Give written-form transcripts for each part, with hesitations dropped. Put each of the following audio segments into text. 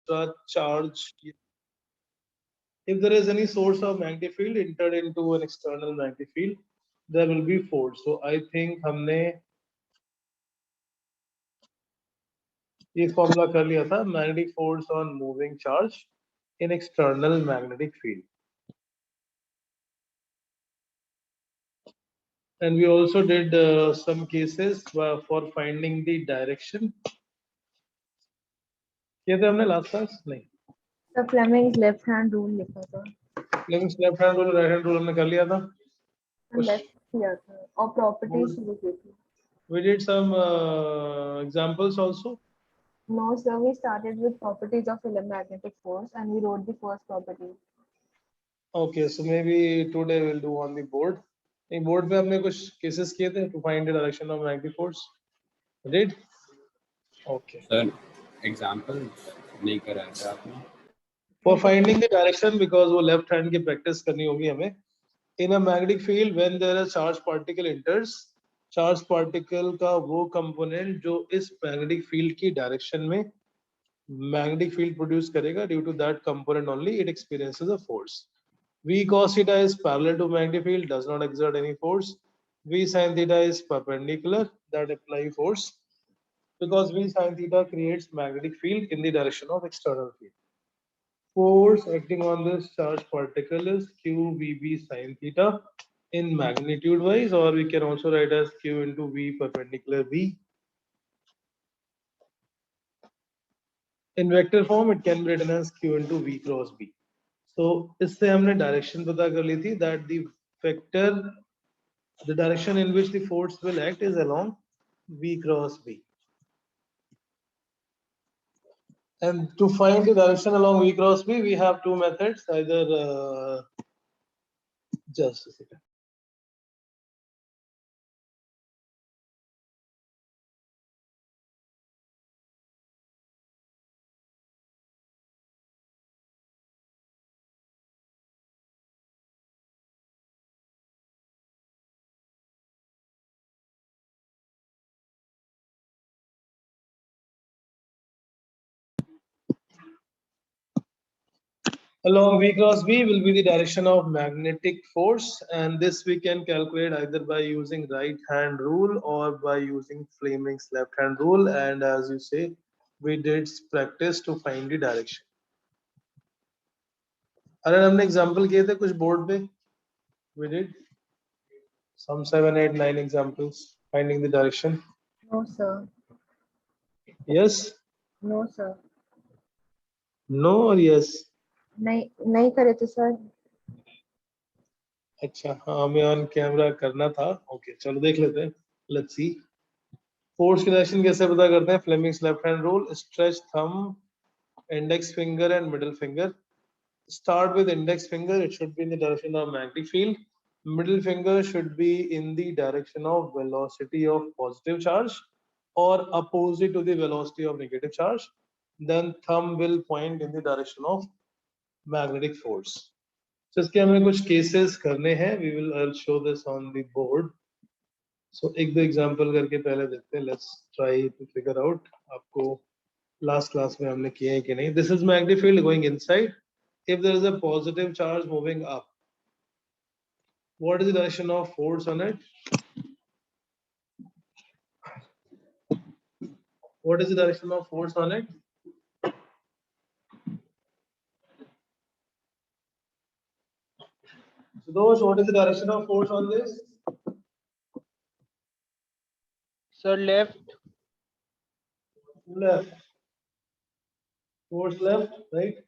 extra charge. If there is any source of magnetic field entered into an external magnetic field, there will be force. So I think हमने ये formula कर लिया था, magnetic force on moving charge in external magnetic field. And we also did some cases for finding the direction. किए थे हमने last class? नहीं. The Fleming's left hand rule लिखा था. Fleming's left hand rule, right hand rule हमने कर लिया था. Left किया था और properties शुरू की थी. We did some examples also. No, sir. We started with properties of electromagnetic force, and we wrote the first property. Okay, so maybe today we'll do on the board. In board पे हमने कुछ cases किए थे to find the direction of magnetic force. Did? Okay. Sir, examples नहीं करा था आपने. For finding the direction, because वो left hand की practice करनी होगी हमें. In a magnetic field, when there is charged particle enters, charged particle का वो component जो इस magnetic field की direction में magnetic field produce करेगा, due to that component only it experiences a force. V cos theta is parallel to magnetic field, does not exert any force. V sin theta is perpendicular, that apply force, because V sin theta creates magnetic field in the direction of external field. Force acting on this charged particle is Q VB sin theta in magnitude wise, or we can also write as Q into V perpendicular V. In vector form, it can be written as Q into V cross B. So इससे हमने direction पता कर ली थी, that the vector, the direction in which the force will act is along V cross B. And to find the direction along V cross B, we have two methods, either just a second. Along V cross B will be the direction of magnetic force, and this we can calculate either by using right hand rule or by using Fleming's left hand rule. And as you say, we did practice to find the direction. अरे हमने example किए थे कुछ board पे. We did some 7, 8, 9 examples finding the direction. No, sir. Yes. No, sir. No or yes. नहीं करे थे sir. अच्छा हाँ हमें ऑन कैमरा करना था. ओके चलो देख लेते हैं. Let's see. फोर्स की डायरेक्शन कैसे पता करते हैं? Fleming's left hand rule. Stretch thumb, index finger and middle finger. Start with index finger, it should be in the direction of magnetic field. Middle finger should be in the direction of velocity of positive charge or opposite to the velocity of negative charge. Then thumb will point in the direction of magnetic force. So इसके हमें कुछ cases करने हैं. We will I'll show this on the board. So एक दो example करके पहले देखते हैं. Let's try to figure out. आपको last class में हमने किए हैं कि नहीं. This is magnetic field going inside. If there is a positive charge moving up, what is the direction of force on it? What is the direction of force on it? So those, what is the direction of force on this? Sir, left. Left. Force left, right?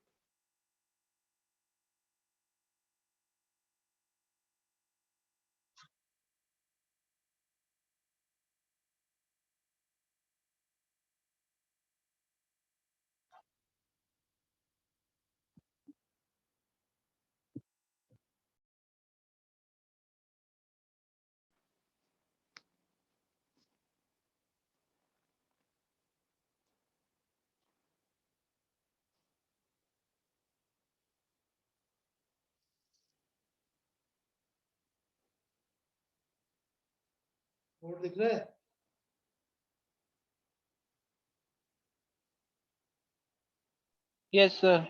Board दिख रहा है? Yes, sir.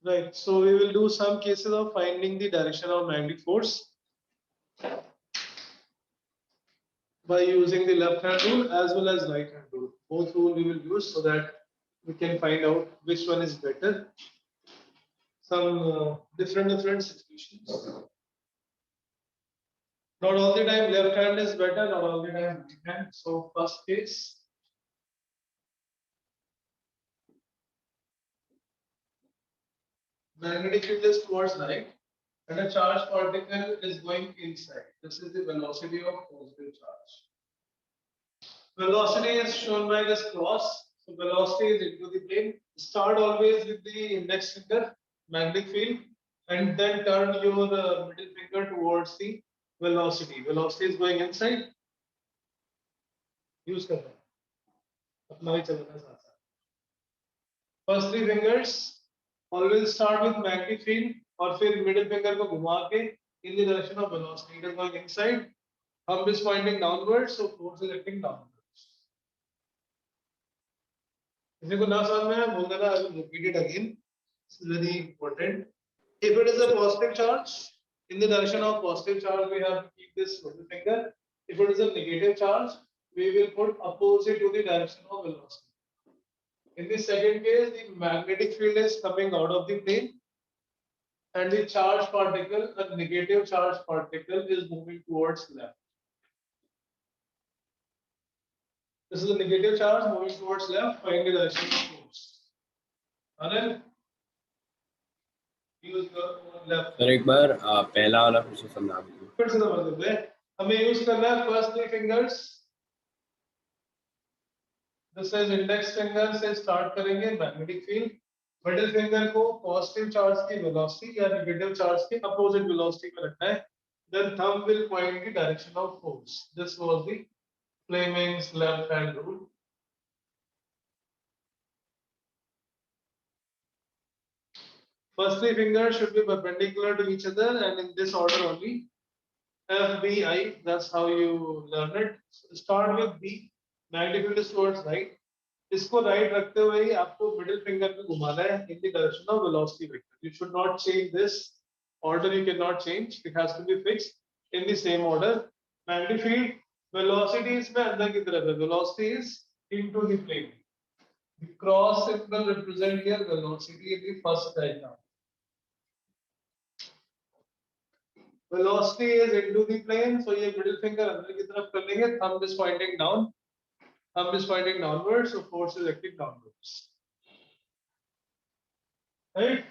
Right. So we will do some cases of finding the direction of magnetic force by using the left hand rule as well as right hand rule. Both rule we will use so that we can find out which one is better. Some different situations. Not all the time left hand is better, not all the time right hand. So first case. Magnetic field is towards right and a charged particle is going inside. This is the velocity of positive charge. Velocity is shown by this cross. So velocity is into the plane. Start always with the index finger, magnetic field, and then turn your middle finger towards the velocity. Velocity is going inside. Use करना है. अपना ही चलना है साथ साथ. First three fingers always start with magnetic field और फिर middle finger को घुमा के in the direction of velocity. It is going inside. Thumb is pointing downwards, so force is acting downwards. किसी को ना समझ में आया बोल देना. I will repeat it again. This is very important. If it is a positive charge, in the direction of positive charge, we have to keep this middle finger. If it is a negative charge, we will put opposite to the direction of velocity. In the second case, the magnetic field is coming out of the plane and the charged particle, a negative charged particle, is moving towards left. This is a negative charge moving towards left, find the direction of force. Anil, use your left. Sir एक बार पहला वाला फिर से समझा दीजिए. फिर से समझ लेते हैं. हमें यूज करना है first three fingers. This is index finger से स्टार्ट करेंगे मैग्नेटिक फील्ड. मिडिल फिंगर को पॉजिटिव चार्ज की वेलोसिटी या नेगेटिव चार्ज के अपोजिट वेलोसिटी पे रखना है. Then thumb will point the direction of force. This was the Fleming's left hand rule. First three fingers should be perpendicular to each other and in this order only. F, B, I, that's how you learn it. Start with B. Magnetic field is towards right. इसको right रखते हुए ही आपको middle finger पे घुमाना है in the direction of velocity vector. You should not change this order. You cannot change. It has to be fixed in the same order. Magnetic field velocity इसमें अंदर की तरफ है. Velocity is into the plane. The cross symbol represent here velocity in the first diagram. Velocity is into the plane, so ये middle finger अंदर की तरफ कर लेंगे. Thumb is pointing down. Thumb is pointing downwards, so force is acting downwards. Right?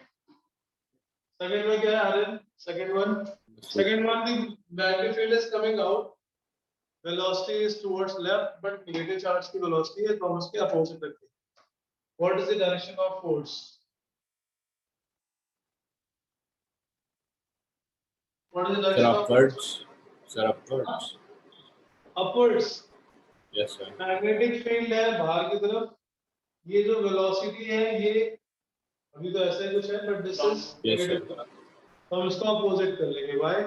Second one क्या है Aryan? Second one, the magnetic field is coming out. Velocity is towards left, but negative charge की velocity है तो हम उसके opposite रखते हैं. What is the direction of force? What is the Sir, direction of force? upwards. Sir, upwards. Upwards. Yes, sir. Magnetic field है बाहर की तरफ. ये जो वेलोसिटी है ये अभी तो ऐसा ही कुछ है but this is Yes, sir. Negative. तो हम इसको अपोजिट कर लेंगे. Why?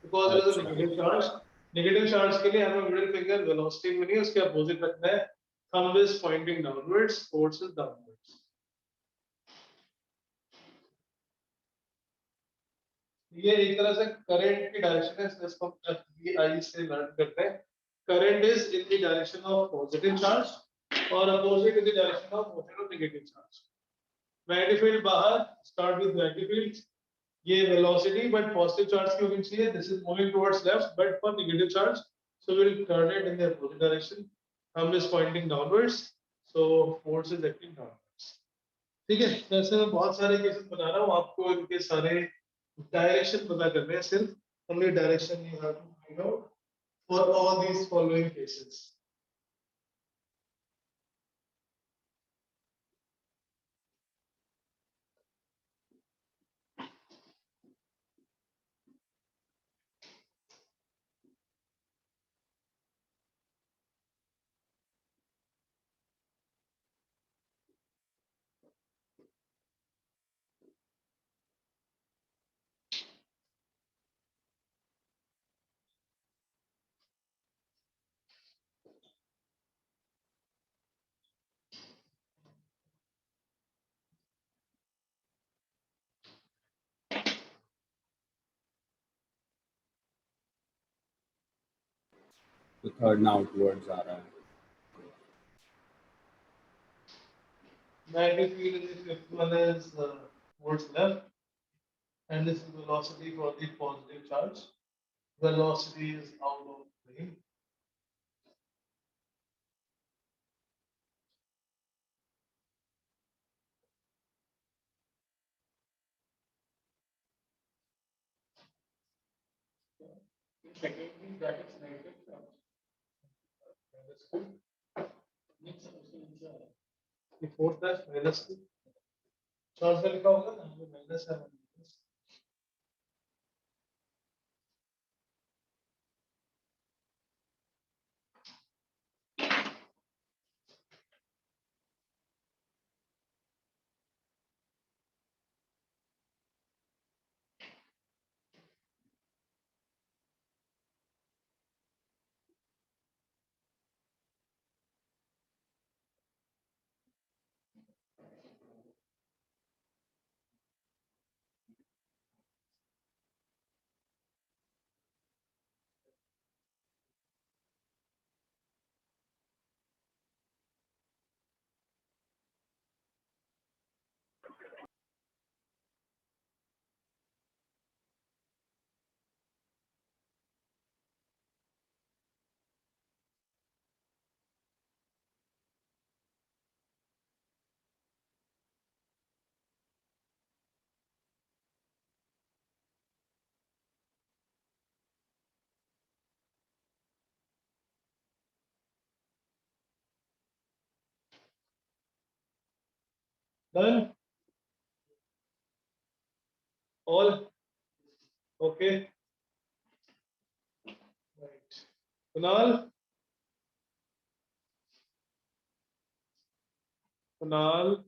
Because it is a negative charge. Negative charge के लिए हमें मिडिल फिंगर वेलोसिटी में नहीं उसके अपोजिट रखना है. Thumb is pointing downwards, force is downwards. ये एक तरह से करंट की डायरेक्शन है. इसको हम FBI से लर्न करते हैं. Current is in the direction of positive charge और opposite in the direction of motion of negative charge. Magnetic field बाहर, स्टार्ट विद मैग्नेटिक फील्ड. ये वेलोसिटी बट पॉजिटिव चार्ज की होनी चाहिए. This is moving towards left but for negative charge, so we will turn it in the opposite direction. Thumb is pointing downwards, so force is acting downwards. ठीक है. वैसे मैं बहुत सारे cases बता रहा हूँ आपको. इनके सारे डायरेक्शन पता करने हैं. सिर्फ only direction you have to find out for all these following cases. तो थर्ड ना आउटवर्ड्स आ रहा है. Magnetic field in the fifth one is towards left, and this is velocity for the positive charge. Velocity is out of plane. Secondly, that is negative charge. The fourth dash minus 2. Charge का लिखा होगा ना minus है. Done. All okay. Right. Kunal. Kunal.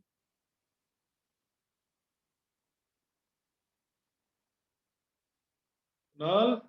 Kunal.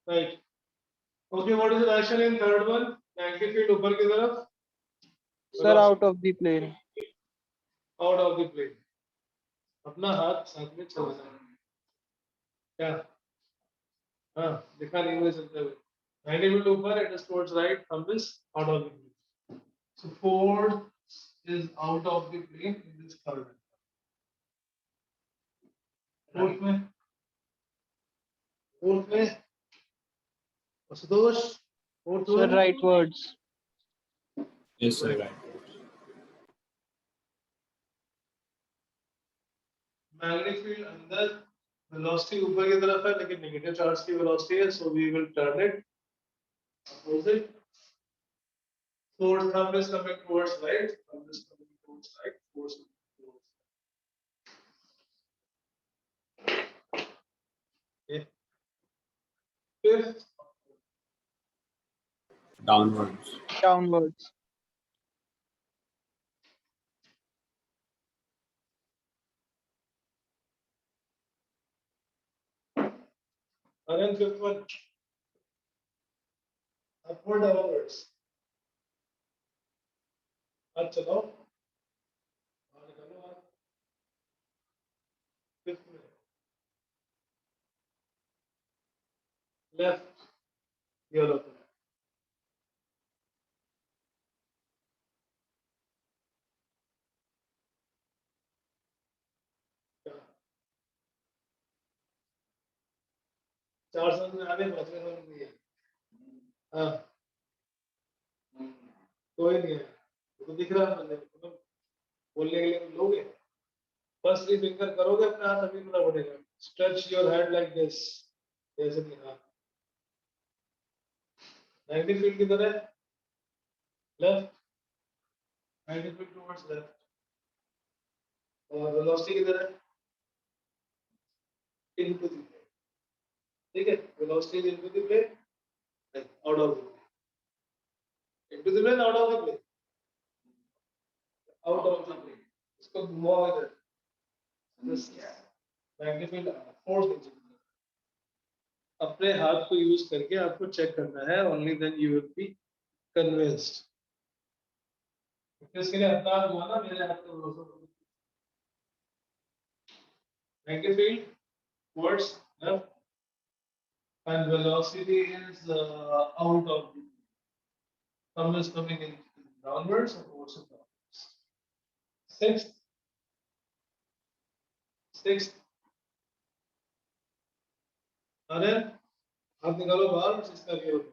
Right. Okay, what is the direction in third one? Magnetic field ऊपर की तरफ. Sir, out of the plane. Out of the plane. अपना हाथ साथ में चला जाए. क्या? हाँ, दिखा नहीं मुझे चलते हुए. Magnetic field ऊपर, it is towards right. Thumb is out of the plane. So force is out of the plane in this third one. Fourth में. Fourth में. Ashutosh. Fourth Sir, one. rightwards. Yes, sir. Right. Magnetic field अंदर, velocity ऊपर की तरफ है लेकिन negative charge की velocity है, so we will turn it opposite. Force thumb is coming towards right, thumb is coming towards right, force is towards right. Okay. Fifth, Downwards. Downwards. and then fifth one, upward downwards. हाथ चलाओ. बाहर निकालो हाथ. Fifth में. Left, yellow. चार समझ में आ गए, पांचवें समझ नहीं है. हाँ, कोई नहीं है. तो दिख रहा है मतलब बोलने के लिए लोगे. फर्स्ट थ्री फिंगर करोगे अपने हाथ अभी पता पड़ेगा. Stretch your head like this. जैसे नहीं. हाँ. मैग्नेटिक फील्ड किधर है? Left. Magnetic field towards left. और वेलोसिटी किधर है? into the plane. ठीक है, velocity is into the plane, like out of the plane. Into the plane, out of the plane. Out of the plane. इसको घुमाओ इधर. This magnetic field force नीचे. अपने हाथ को यूज करके आपको चेक करना है, only then you will be convinced. इसके लिए अपना हाथ घुमाना, मेरे हाथ को भरोसा करो. Magnetic field towards left and velocity is out of the thumb is coming in downwards and force is downwards. Sixth. अरे हाथ निकालो बाहर, इसका क्या होगा?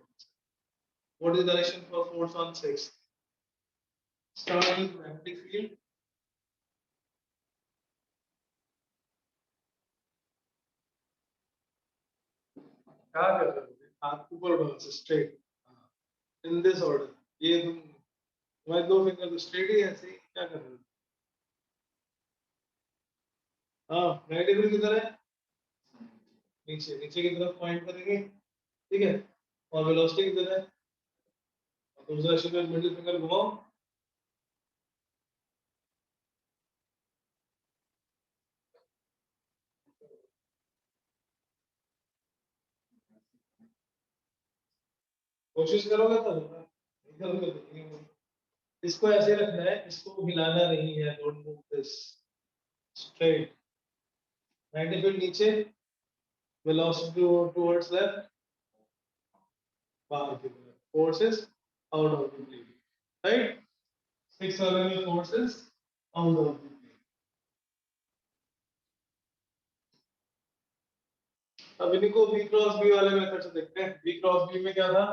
What is the direction for force on sixth? Start with magnetic field. क्या कर रहे हो? हाथ ऊपर बढ़ा से straight. In this order. ये तुम तुम्हारे दो फिंगर तो straight ही ऐसे ही क्या कर रहे हो? हाँ, magnetic field किधर है? नीचे की तरफ पॉइंट करेंगे, ठीक है? और वेलोसिटी किधर है? दूसरा एक्शन में मिडिल फिंगर घुमाओ. कोशिश करोगे तो होगा. इसको ऐसे रखना है, इसको हिलाना नहीं है. Don't move this. Straight. 90 feet नीचे, वेलोसिटी टुवर्ड्स लेफ्ट, बाहर की तरफ. Forces out of the plane, right? 6 orbital forces out of the plane. अब इनको v क्रॉस b वाले मेथड से देखते हैं. v क्रॉस b में क्या था?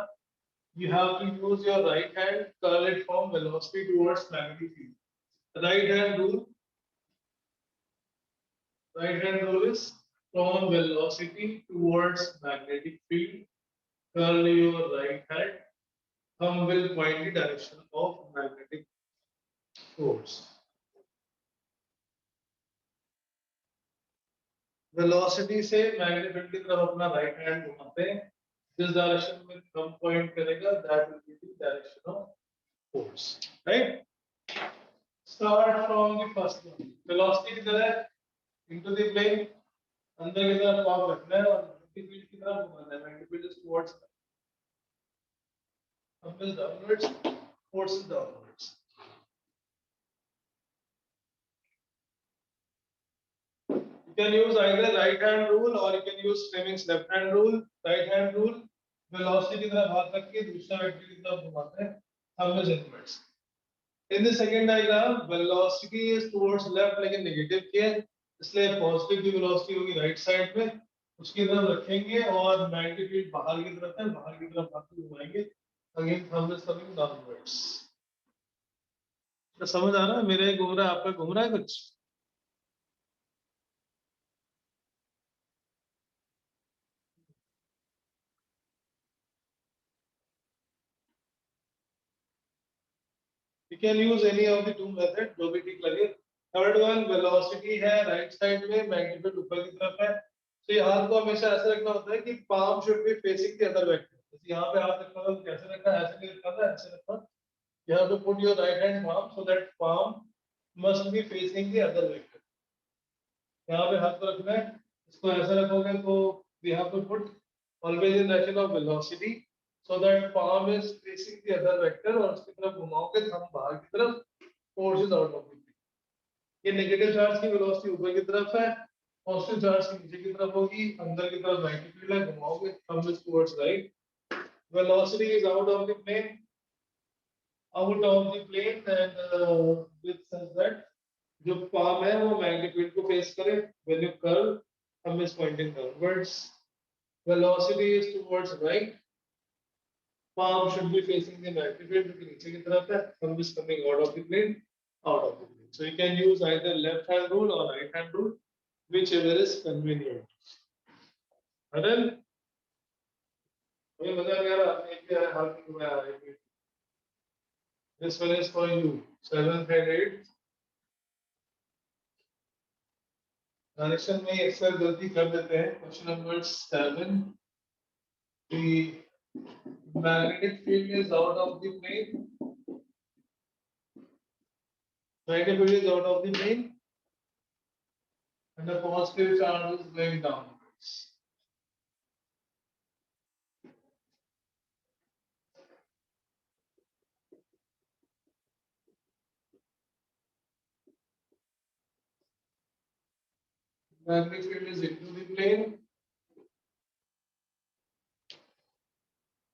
You have to use your right hand, curl it from velocity towards magnetic field. Right hand rule. Right hand rule is from velocity towards magnetic field. Curl your right hand. Thumb will point the direction of magnetic force. Velocity से magnetic field की तरफ अपना right hand घुमाते हैं. जिस direction में thumb point करेगा, that will be the direction of force, right? Start from the first one. Velocity किधर है? Into the plane. अंदर की तरफ पाव रखना है और magnetic field की तरफ घुमाना है. Magnetic field is towards the thumb is downwards, force is downwards. You can use either right hand rule or you can use Fleming's left hand rule. Right hand rule, velocity की तरफ हाथ रख के दूसरा वेक्टर की तरफ घुमाते हैं. Thumb is inwards. In the second diagram, velocity is towards left लेकिन negative की है, इसलिए positive की velocity होगी right side में, उसकी तरफ रखेंगे और magnetic field बाहर की तरफ है, बाहर की तरफ हाथ को घुमाएंगे. Again, thumb is coming downwards. तो समझ आ रहा है? मेरे घूम रहा है, आपका घूम रहा है कुछ? You can use any of the two methods, जो भी ठीक लगे. Third one, velocity है right side में, magnetic field ऊपर की तरफ है. तो ये हाथ को हमेशा ऐसे रखना होता है कि palm should be facing the other vector. जैसे यहाँ पे हाथ रखना था, कैसे रखना है? ऐसे नहीं रखना था, ऐसे रखना. You have to put your right hand palm so that palm must be facing the other vector. यहाँ पे हाथ को रखना है, इसको ऐसे रखोगे तो we have to put always in direction of velocity. So that palm is facing the other vector और उसकी तरफ घुमाओगे, thumb बाहर की तरफ, force is out of the plane. ये नेगेटिव चार्ज की वेलोसिटी ऊपर की तरफ है, पॉजिटिव चार्ज की नीचे की तरफ होगी. अंदर की तरफ magnetic field है, घुमाओगे, thumb is towards right. Velocity is out of the plane, and with such that जो palm है वो magnetic field को face करे. When you curl, thumb is pointing downwards. Velocity is towards right. Palm should be facing the magnetic field क्योंकि नीचे की तरफ है. Thumb is coming out of the plane, out of the plane. So you can use either left hand rule or right hand rule, whichever is convenient. Adel, मुझे मजा नहीं आ रहा. आपने एक भी हाथ नहीं घुमाया है. This one is for you. 7th and 8th. Direction में अक्सर गलती कर देते हैं. Question number 7. The magnetic field is out of the plane. Magnetic field is out of the plane, and the positive charge is going downwards. Magnetic field is into the plane,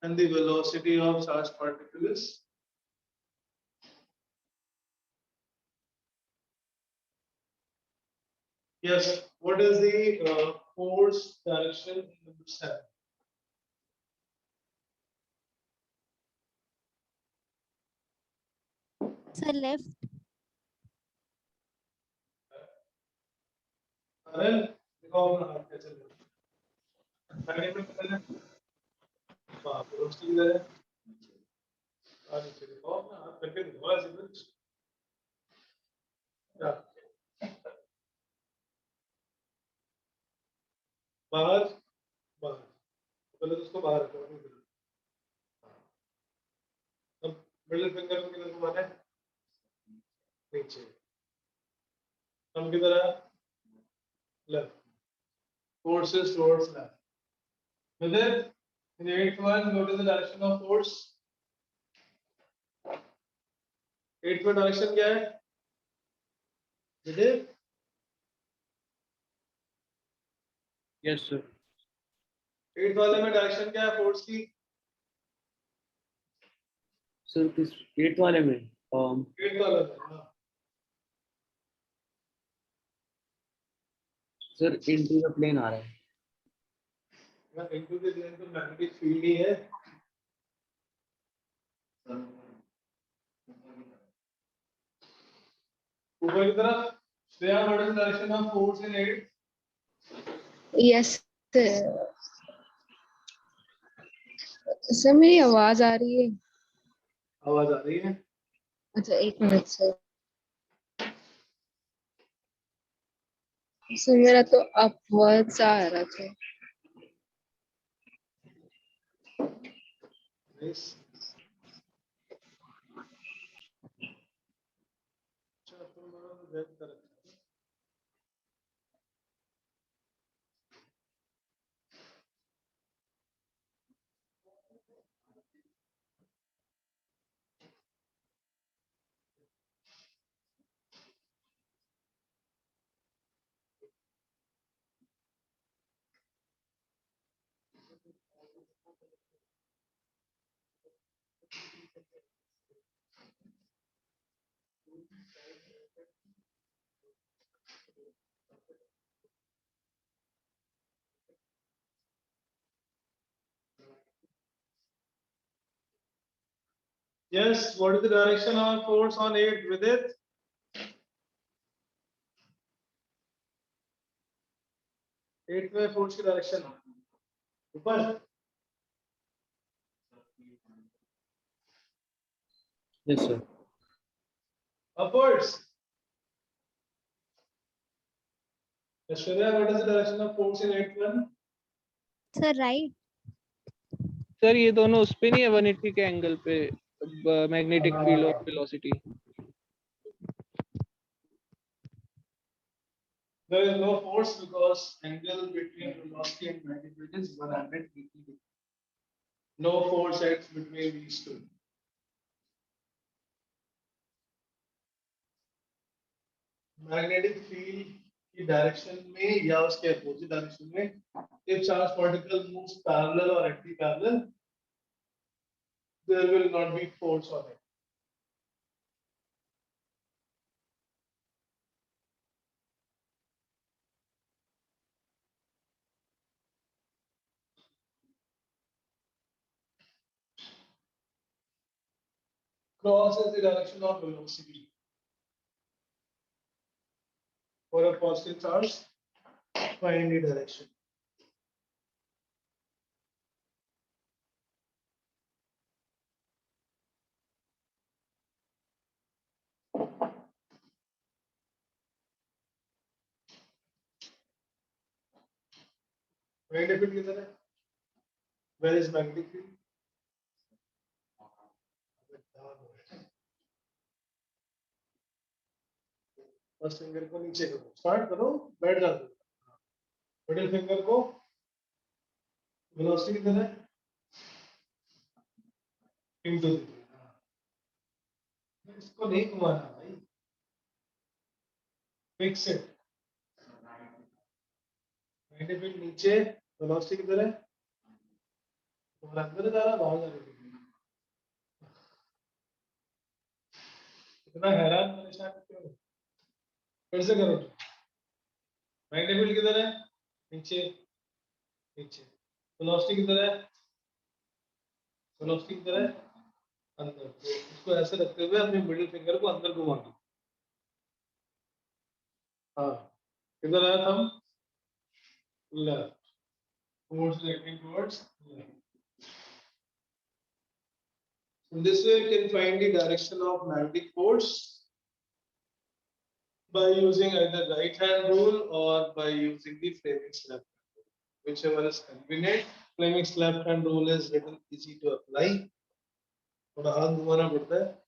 and the velocity of charged particle is yes. What is the force direction in number 7? Sir, left. Arel, दिखाओ अपना हाथ कैसे ले. मैंने में पता है. हाँ, velocity किधर है? नीचे दिखाओ अपना हाथ करके दिखाओ ऐसे कुछ. क्या? बाहर, बाहर. पहले तो उसको बाहर रखो. अब मिडिल फिंगर को किधर घुमाना है? नीचे. हम किधर है? Left. Forces towards left. With it, in the eighth one, what is the direction of force? Eighth में direction क्या है? With it, Yes, sir. eighth वाले में direction क्या है force की? Sir, this 8th वाले में Eighth वाले में. हाँ. sir into the plane आ रहा है. यहाँ into the plane तो magnetic field ही है. ऊपर की तरफ. Shreya, what is the direction of force in eighth? Yes, sir. Sir मेरी आवाज आ रही है. आवाज आ रही है. अच्छा, एक मिनट सर. सर मेरा तो अपवर्ड सा आ रहा था. Nice. अच्छा, तुम्हारा तो वेब तरफ. Yes, what is the direction of force on 8 with it? Eight में force की direction ऊपर. Yes, sir. Upwards. Aishwarya, what is the direction of force in 8-1? Sir, right. Sir ये दोनों उस पे नहीं है 180 के एंगल पे मैग्नेटिक फील्ड और velocity. There is no force because angle between velocity and magnetic field is 180 degrees. No force acts between these two. Magnetic field की direction में या उसके opposite direction में, if charged particle moves parallel or anti-parallel, there will not be force on it. Cross is the direction of velocity. For a positive charge, find the direction. Magnetic field किधर है? Where is magnetic field? First finger को नीचे करो, start करो, बैठ जाओ। Middle finger को velocity किधर है? इनटू, इसको नहीं घुमाना भाई, फिक्स इट। मैग्नेटिक फील्ड नीचे, वेलोसिटी किधर है? तुम्हारा अंदर जा रहा, बाहर जा रही है? इतना हैरान परेशान क्यों हो? फिर से करो। मैग्नेटिक फील्ड किधर है? नीचे, नीचे। वेलोसिटी किधर है? वेलोसिटी किधर है? अंदर। तो इसको ऐसे रखते हुए अपने मिडिल फिंगर को अंदर घुमा दो। हाँ, किधर आया thumb? Left, towards acting towards left. In this way, you can find the direction of magnetic force by using either right hand rule or by using the Fleming's left hand rule, whichever is convenient. Fleming's left hand rule is little easy to apply. थोड़ा हाथ घुमाना पड़ता है।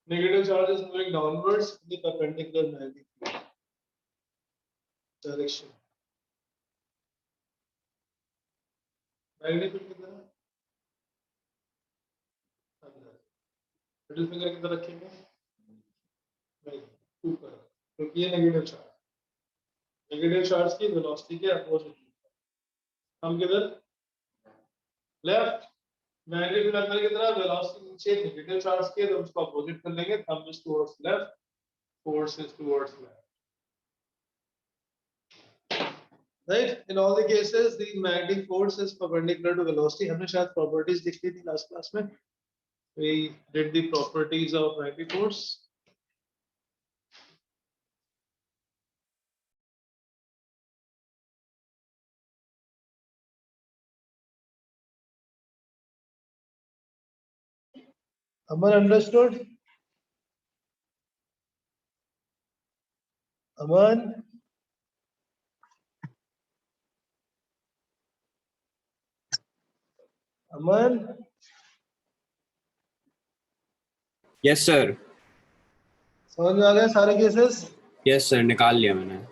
Negative charge is moving downwards in the perpendicular magnetic field direction. Magnetic field किधर है? अंदर। Middle finger किधर रखेंगे? नहीं, ऊपर, क्योंकि ये नेगेटिव चार्ज। नेगेटिव चार्ज की वेलोसिटी के अपोजिट। हम किधर? लेफ्ट। मैग्नेटिक फील्ड अंदर की तरफ, वेलोसिटी नीचे, नेगेटिव चार्ज के, तो उसको अपोजिट कर लेंगे। Thumb is towards left, force is towards left. Right? In all the cases, the magnetic force is perpendicular to velocity. हमने शायद properties लिखी थी last class में. We did the properties of magnetic force. Aman understood? Aman? Aman? Yes sir. समझ में आ गए सारे cases? Yes sir, निकाल लिया मैंने।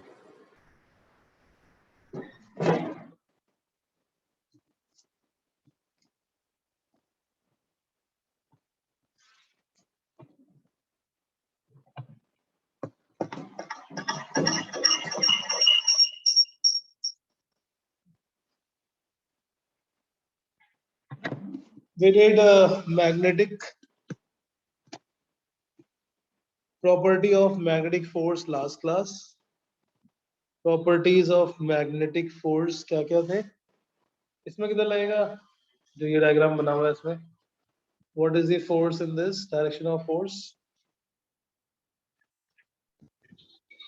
We did magnetic property of magnetic force last class. Properties of magnetic force क्या क्या थे? इसमें किधर लगेगा? जो ये डायग्राम बना हुआ है इसमें. What is the force in this? Direction of force?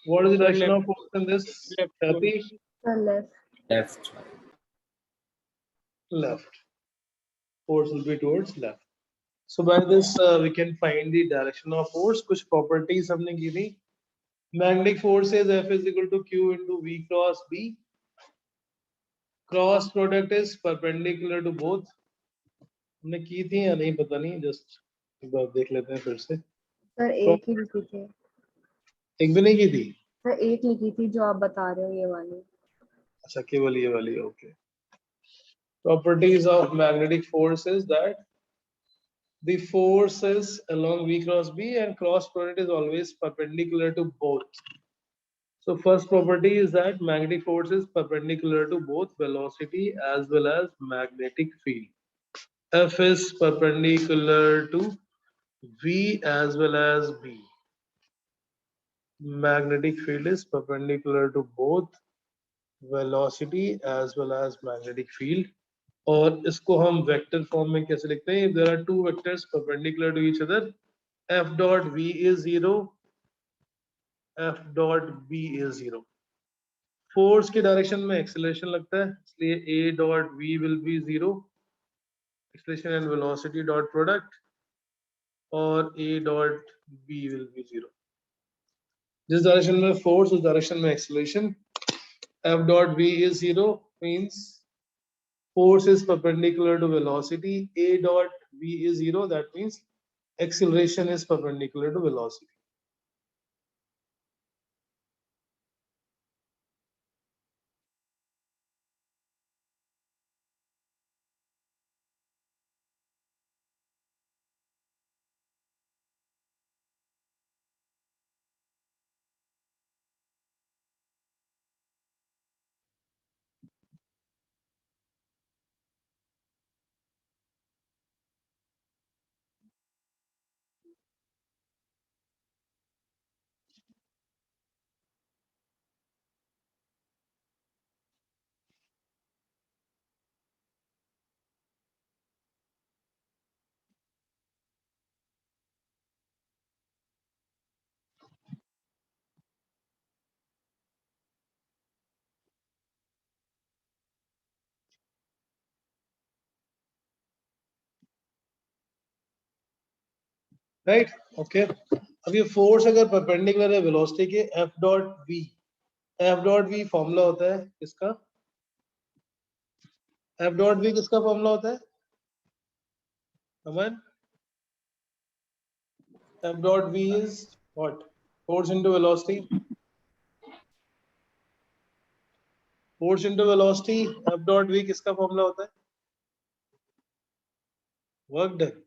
What is the direction of force in this? Kathy? The left. Left. Left. Force will be towards left. So by this we can find the direction of force. कुछ properties हमने की थी. Magnetic force is F is equal to Q into V cross B. Cross product is perpendicular to both. हमने की थी या नहीं पता नहीं, just एक बार देख लेते हैं फिर से. सर एक ही लिखी थी। एक भी नहीं की थी? सर एक लिखी थी जो आप बता रहे हो, ये वाली। अच्छा, केवल ये वाली. Okay. Properties of magnetic force is that the force is along V cross B and cross product is always perpendicular to both. So first property is that magnetic force is perpendicular to both velocity as well as magnetic field. F is perpendicular to V as well as B. magnetic field is perpendicular to both velocity as well as magnetic field. और इसको हम vector form में कैसे लिखते हैं? If there are two vectors perpendicular to each other, f dot v is 0, f dot b is 0. Force की direction में acceleration लगता है, इसलिए a dot v will be 0, acceleration and velocity dot product, और a dot b will be 0. जिस direction में force उस direction में acceleration. f dot v is 0 means force is perpendicular to velocity. A dot v is 0, that means acceleration is perpendicular to velocity. Right okay. अब ये force अगर perpendicular है velocity के, f dot v formula होता है किसका? f dot v किसका formula होता है? अमन, f dot v is what? Force into velocity. Force into velocity, f dot v किसका फॉर्मूला होता है? Work done.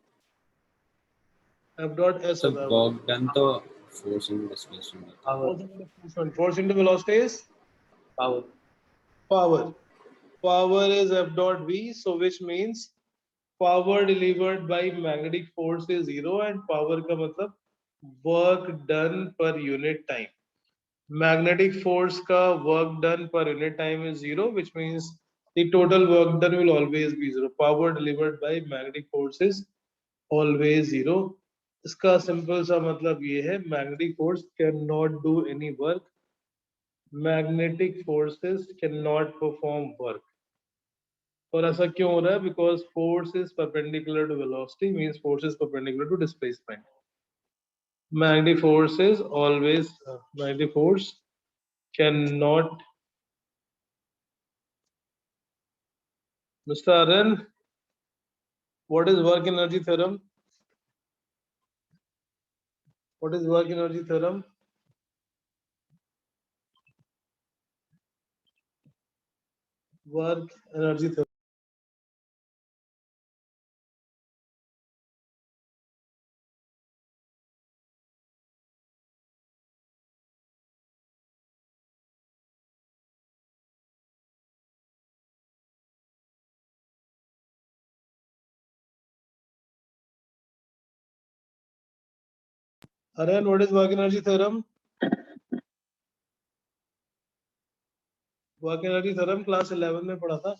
f dot s So होता है. work done तो force and displacement. Force into velocity is Power. power. Power is f dot v, so which means power delivered by magnetic force is 0, and power का मतलब work done per unit time. Magnetic force का work done per unit time is 0, which means the total work done will always be 0. Power delivered by magnetic force is always 0. इसका simple सा मतलब ये है, magnetic force cannot do any work. Magnetic forces cannot perform work. और ऐसा क्यों हो रहा है? Because force is perpendicular to velocity, means force is perpendicular to displacement. Magnetic force is always magnetic force cannot. Mr. Arun, what is work energy theorem? What is work energy theorem? Work energy theorem. Arun, what is work energy theorem? Work energy theorem class 11 में पढ़ा था.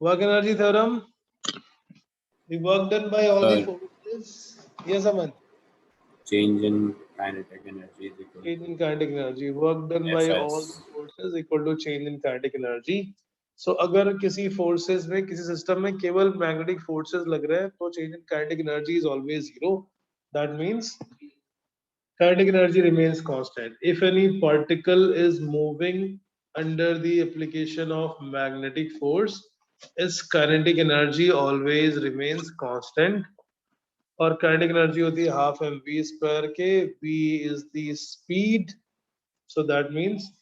Work energy theorem. The work done by all the forces. Yes, Aman. Change in kinetic energy is equal Change to in kinetic energy. Work done by Fs. all the forces equal to change in kinetic energy. So अगर किसी forces में, किसी system में केवल magnetic forces लग रहे हैं, तो change in kinetic energy is always 0. That means kinetic energy remains constant. If any particle is moving under the application of magnetic force, its kinetic energy always remains constant. और kinetic energy होती है half mv square के, v is the speed, so that means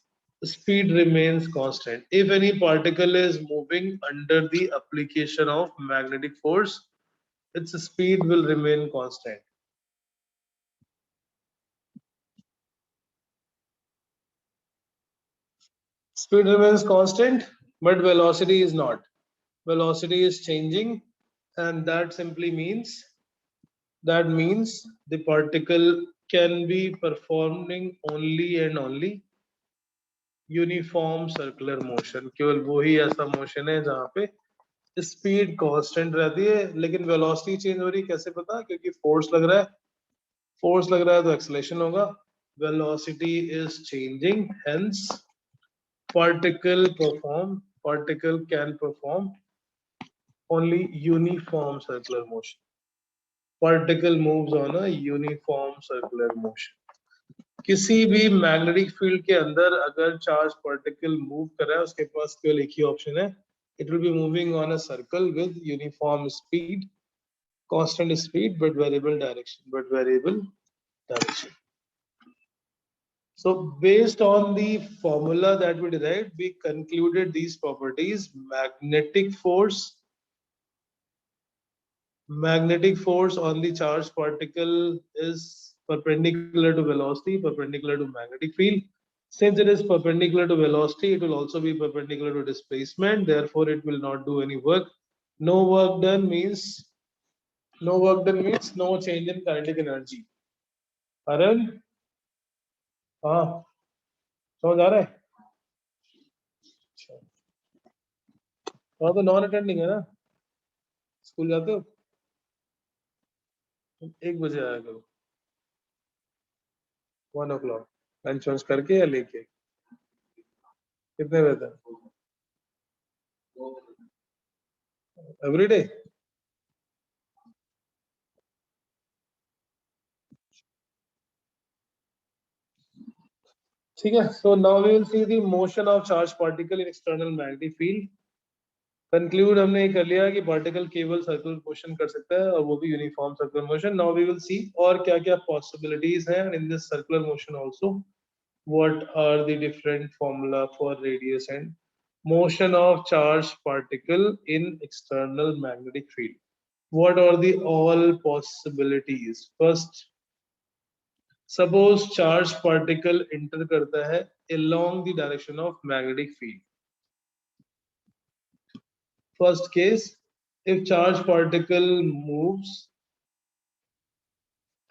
speed remains constant. If any particle is moving under the application of magnetic force, its speed will remain constant. Speed remains constant, but velocity is not. Velocity is changing, and that simply means That means the particle can be performing only and only uniform circular motion. केवल वो ही ऐसा motion है जहां पे speed constant रहती है लेकिन velocity change हो रही है. कैसे पता? क्योंकि फोर्स लग रहा है. फोर्स लग रहा है तो एक्सेलरेशन होगा. Velocity is changing, hence particle can perform only uniform circular motion. Particle moves on a uniform circular motion. किसी भी मैग्नेटिक फील्ड के अंदर अगर चार्ज पार्टिकल मूव कर रहा है उसके पास केवल एक ही ऑप्शन है. It will be moving on a circle with uniform speed, constant speed but variable direction. So based on the formula that we derived, we concluded these properties. Magnetic force on the charged particle is perpendicular to velocity, perpendicular to magnetic field. Since it is perpendicular to velocity, it will also be perpendicular to displacement. Therefore, it will not do any work. No work done means no change in kinetic energy. Arun, हाँ, समझ आ रहा है? तो non attending है ना? School जाते हो? 1 बजे आया करो. 1 o'clock लंच वंच करके या लेके? कितने बजे तक? एवरीडे? ठीक है. So now we will see the motion of charged particle in external magnetic field. Conclude हमने ये कर लिया कि पार्टिकल केवल सर्कुलर मोशन कर सकता है और वो भी uniform circular motion. Now we will see और क्या क्या पॉसिबिलिटीज हैं in this circular motion also. What are the different formula for radius and motion of charged particle in external magnetic field. What are the all possibilities? First, suppose charged particle enter करता है along the direction of magnetic field. First case, if charged particle moves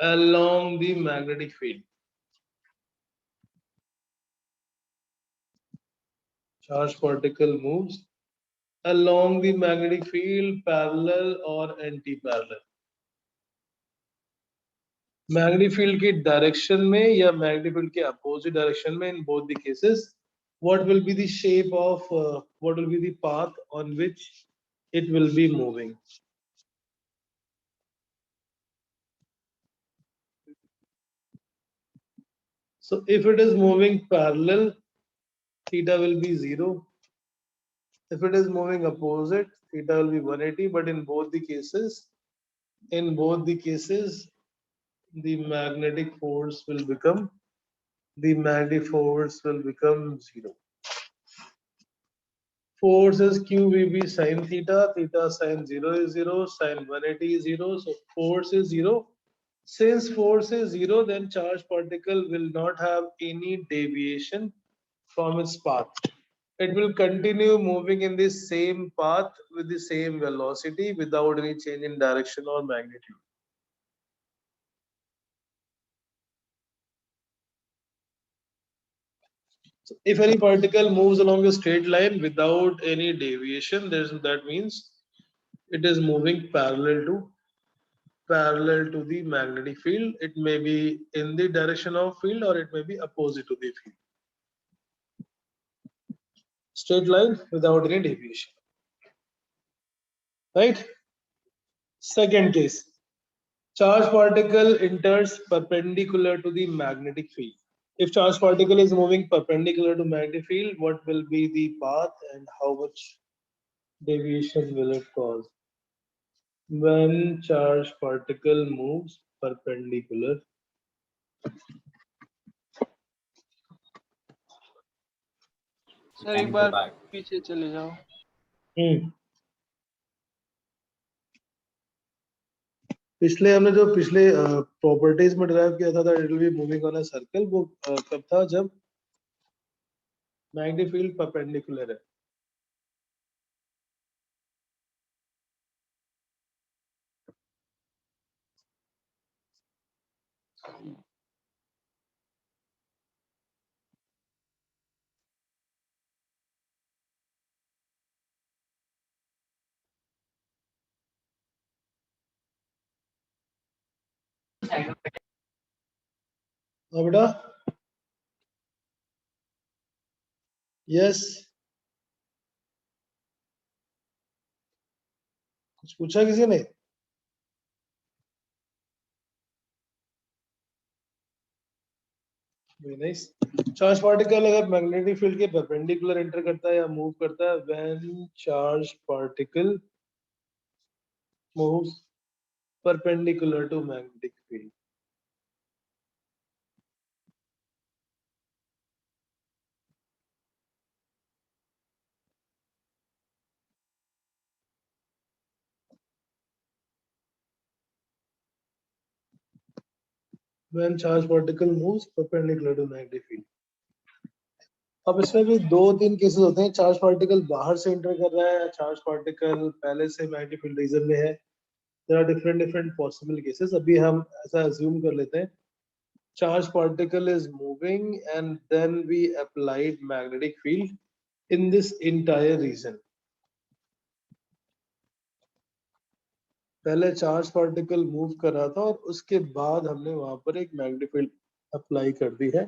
along the magnetic field. Charged particle moves along the magnetic field parallel or anti-parallel. Magnetic field की direction में या magnetic field के opposite direction में, in both the cases, what will be the shape of what will be the path on which it will be moving? So if it is moving parallel, theta will be 0. If it is moving opposite, theta will be 180. But in both the cases, the magnetic force will become 0. Force is QVB sin theta, theta sin 0 is 0, sin 180 is 0. So force is 0. Since force is 0, then charged particle will not have any deviation from its path. It will continue moving in the same path with the same velocity without any change in direction or magnitude. So if any particle moves along a straight line without any deviation, that means it is moving parallel to the magnetic field. It may be in the direction of field or it may be opposite to the field. Straight line without any deviation. Right? Second case, charged particle enters perpendicular to the magnetic field. If charged particle is moving perpendicular to magnetic field, what will be the path and how much deviation will it cause? When charged particle moves perpendicular. Sir एक बार पीछे चले जाओ. पिछले हमने जो पिछले properties में derive किया था it will be moving on a circle, वो कब था? जब मैग्नेटिक फील्ड परपेंडिकुलर है. हाँ बेटा, यस, कुछ पूछा किसी ने? नाइस। चार्ज पार्टिकल अगर मैग्नेटिक फील्ड के परपेंडिकुलर एंटर करता है या मूव करता है, when charge particle moves perpendicular to magnetic field. When charge particle moves perpendicular to magnetic field. अब इसमें भी दो तीन केसेस होते हैं, चार्ज पार्टिकल बाहर से एंटर कर रहा है, चार्ज पार्टिकल पहले से मैग्नेटिक फील्ड रीजन में है। There are different possible cases. अभी हम ऐसा अज्यूम कर लेते हैं, charge particle is moving and then we applied magnetic field in this entire region. पहले चार्ज पार्टिकल मूव कर रहा था और उसके बाद हमने वहां पर एक मैग्नेटिक फील्ड अप्लाई कर दी है,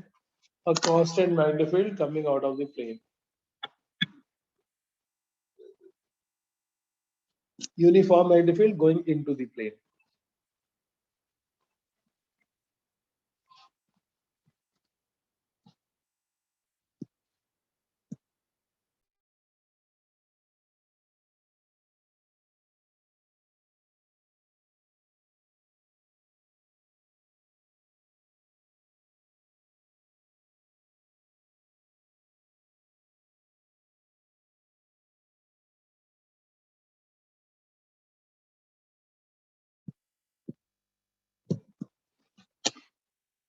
a constant magnetic field coming out of the plane. Uniform magnetic field going into the plane.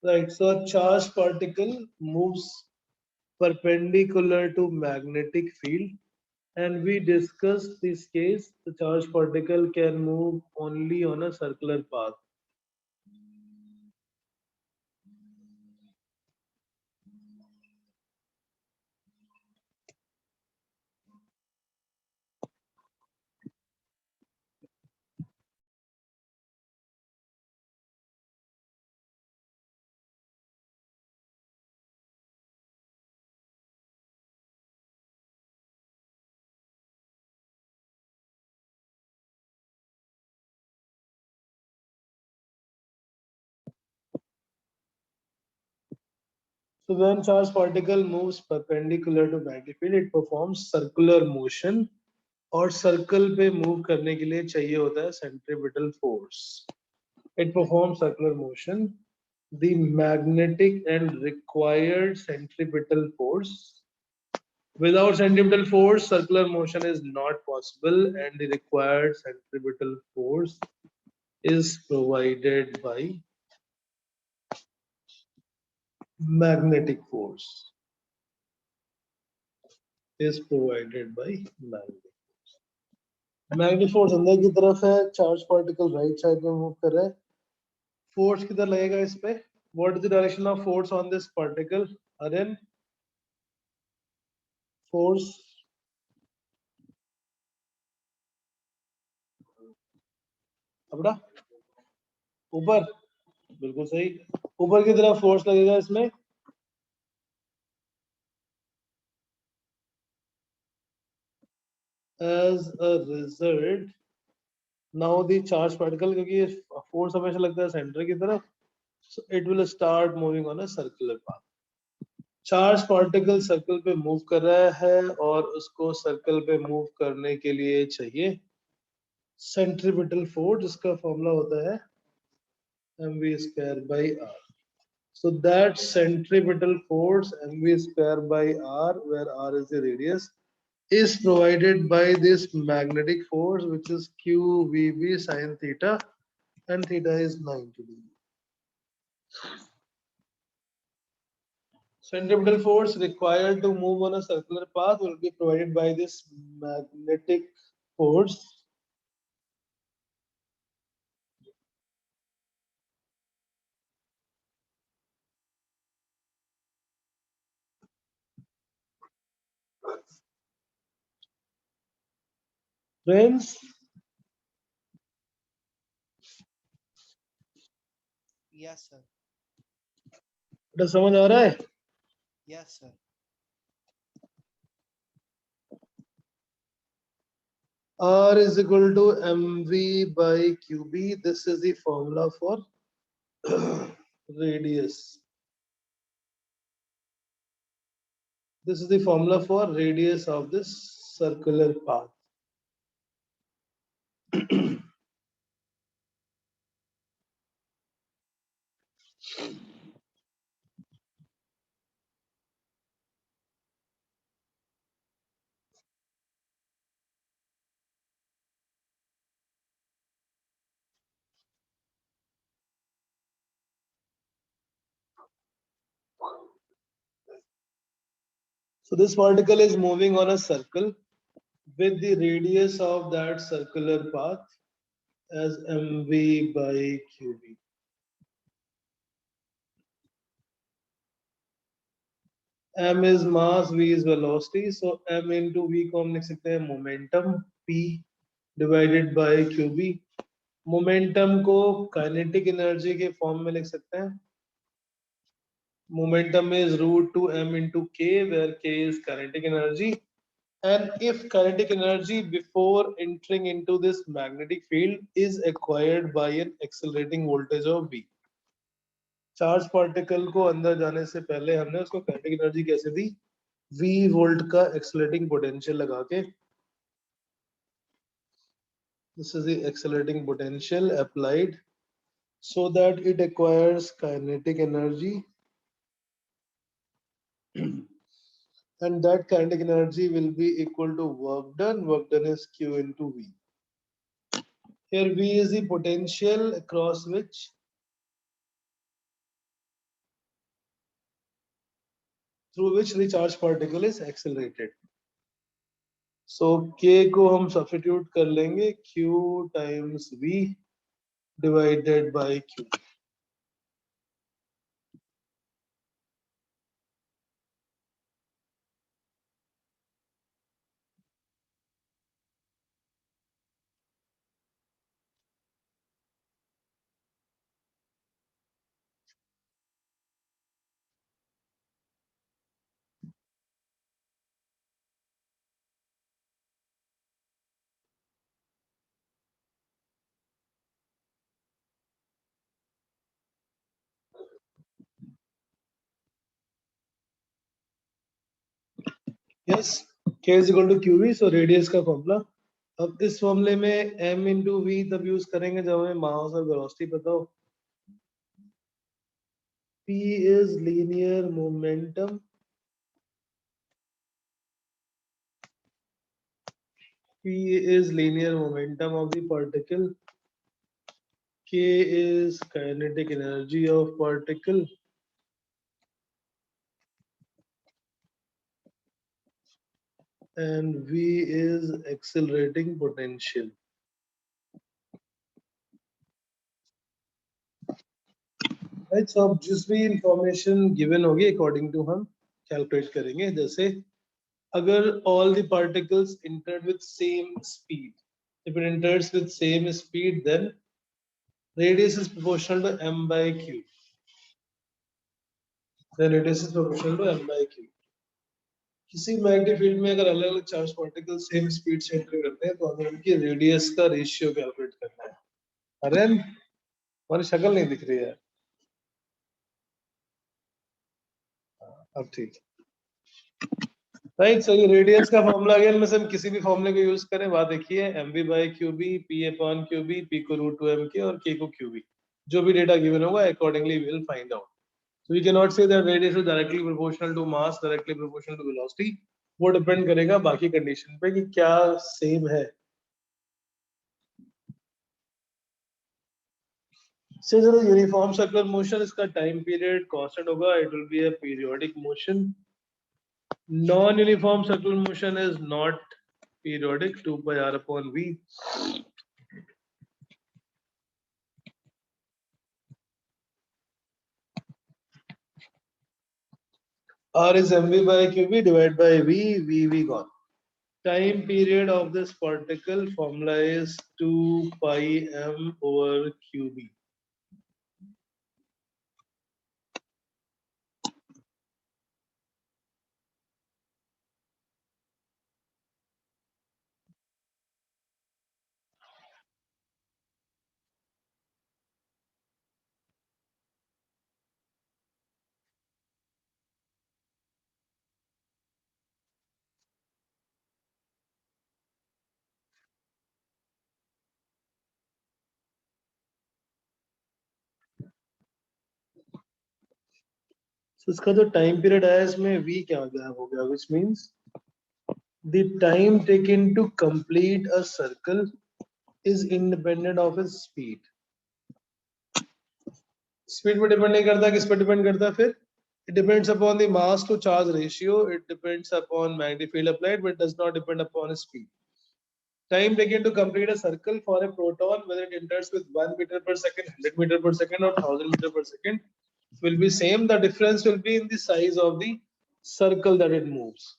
Right, so a charged particle moves perpendicular to magnetic field, and we discussed this case. The charged particle can move only on a circular path. So when charged particle moves perpendicular to magnetic field, it performs circular motion. और circle पे move करने के लिए चाहिए होता है centripetal force. It performs circular motion. The magnetic and required centripetal force. Without centripetal force, circular motion is not possible, and the required centripetal force is provided by magnetic force. Is provided by magnetic. Magnetic force अंदर की तरफ है, charge particle right side में move कर रहा है, force किधर लगेगा इस पे? What is the direction of force on this particle? अरेन, फोर्स अपना ऊपर, बिल्कुल सही, ऊपर की तरफ फोर्स लगेगा इसमें. As a result, now the charge particle, क्योंकि फोर्स हमेशा लगता है सेंटर की तरफ, so it will start moving on a circular path. Charge particle circle पे मूव कर रहा है और उसको सर्कल पे मूव करने के लिए चाहिए सेंट्रीपिटल फोर्स, जिसका फॉर्मूला होता है mv square by r. So that centripetal force mv square by r, where r is the radius, is provided by this magnetic force, which is qvb sin theta, and theta is 90 degrees. Centripetal force required to move on a circular path will be provided by this magnetic force. Friends, Yes, sir. बेटा समझ आ रहा है? Yes, sir. R is equal to mv by qb. This is the formula for radius. This is the formula for radius of this circular path. So this particle is moving on a circle with the radius of that circular path as mv by qb. M is mass, v is velocity. So m into v को हम लिख सकते हैं momentum p divided by qb. Momentum को kinetic energy के form में लिख सकते हैं. Momentum is root 2 m into k, where k is kinetic energy. And if kinetic energy before entering into this magnetic field is acquired by an accelerating voltage of v. Charge particle को अंदर जाने से पहले हमने उसको kinetic energy कैसे दी? v volt का accelerating potential लगा के. This is the accelerating potential applied so that it acquires kinetic energy. And that kinetic energy will be equal to work done. Work done is q into v. Here v is the potential across which through which the charged particle is accelerated. So k को हम substitute कर लेंगे q times v divided by q. Yes, k is equal to qv. So radius का formula. अब इस फॉर्मूले में m into v तब यूज करेंगे जब हमें मास और वेलोसिटी पता हो. p is linear momentum. P is linear momentum of the particle. K is kinetic energy of particle. And v is accelerating potential. Right, so अब जिस भी इंफॉर्मेशन गिवन होगी अकॉर्डिंग टू हम कैलकुलेट करेंगे. जैसे अगर all the particles entered with same speed, if it enters with same speed, then radius is proportional to m by q. Then radius is proportional to m by q. किसी magnetic field में अगर अलग अलग charge particle same speed से enter करते हैं तो हमें उनकी रेडियस का रेशियो कैलकुलेट करना है. अरे हमारी शक्ल नहीं दिख रही है. अब ठीक. राइट, सो ये रेडियस का फॉर्मूला अगेन में से हम किसी भी फॉर्मूले को यूज करें. वहां देखिए mv by qb, p upon qb, p को रूट 2 m के और k को qb. जो भी डेटा गिवन होगा accordingly we will find out. So we cannot say that radius is directly proportional to mass, directly proportional to velocity. वो depend करेगा बाकी कंडीशन पे कि क्या सेम है. So the uniform circular motion, इसका टाइम पीरियड कांस्टेंट होगा. It will be a periodic motion. Non-uniform circular motion is not periodic. 2 pi r upon v. R is mv by qb divided by v. V gone. Time period of this particle formula is 2 pi m over qb. तो इसका जो time period है इसमें v क्या gap हो गया, which means the time taken to complete a circle is independent of its speed. Speed पे depend नहीं करता, किस पे डिपेंड करता है फिर? It depends upon the mass to charge ratio, it depends upon magnetic field applied, but does not depend upon speed. Time taken to complete a circle for a proton, whether it enters with 1 meter per second, 100 meter per second, or 1000 meter per second, will be same. The difference will be in the size of the circle that it moves.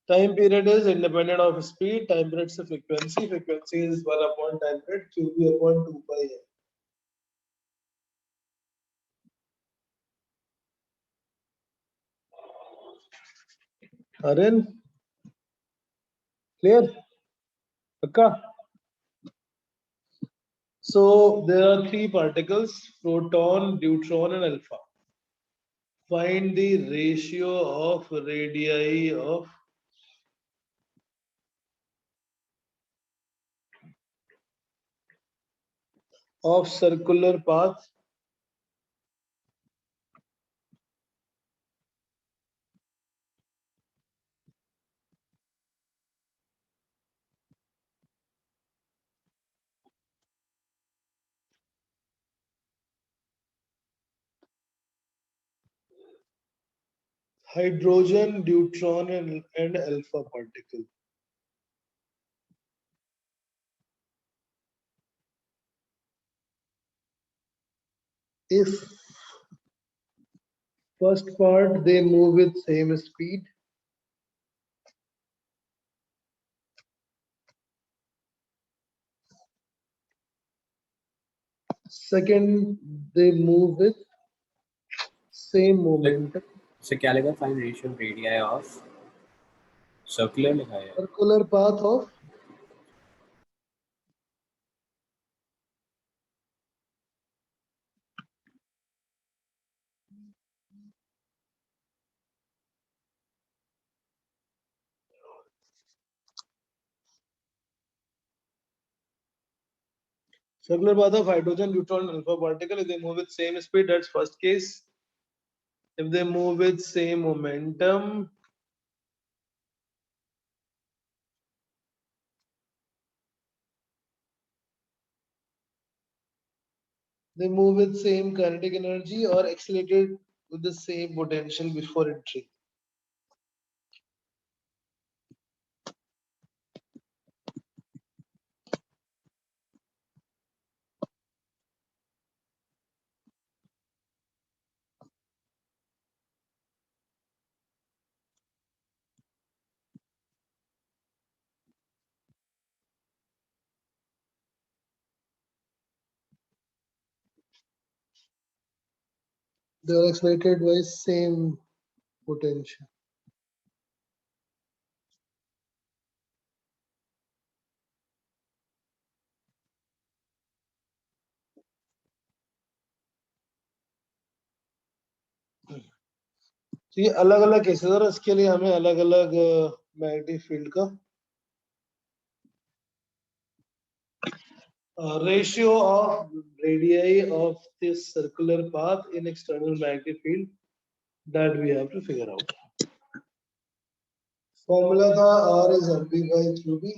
Time period is independent of speed. Time period is frequency. Frequency is 1 upon time period, QB upon 2 pi m. Aryan, clear? Akka? So there are three particles: proton, deuteron, and alpha. Find the ratio of radii of circular path hydrogen, deuteron, and alpha particle. If first part they move with same speed, second they move with same momentum, So क्या लिखा? Find ratio of radii of circular लिखा है. circular path of hydrogen, neutron, and alpha particle. If they move with same speed, that's first case. If they move with same momentum, they move with same kinetic energy or accelerated with the same potential before entry. They are accelerated by same potential. तो ये अलग अलग cases और इसके लिए हमें अलग अलग मैग्नेटिक फील्ड का ratio of radii of this circular path in external magnetic field that we have to figure out. Formula था R is MB by QB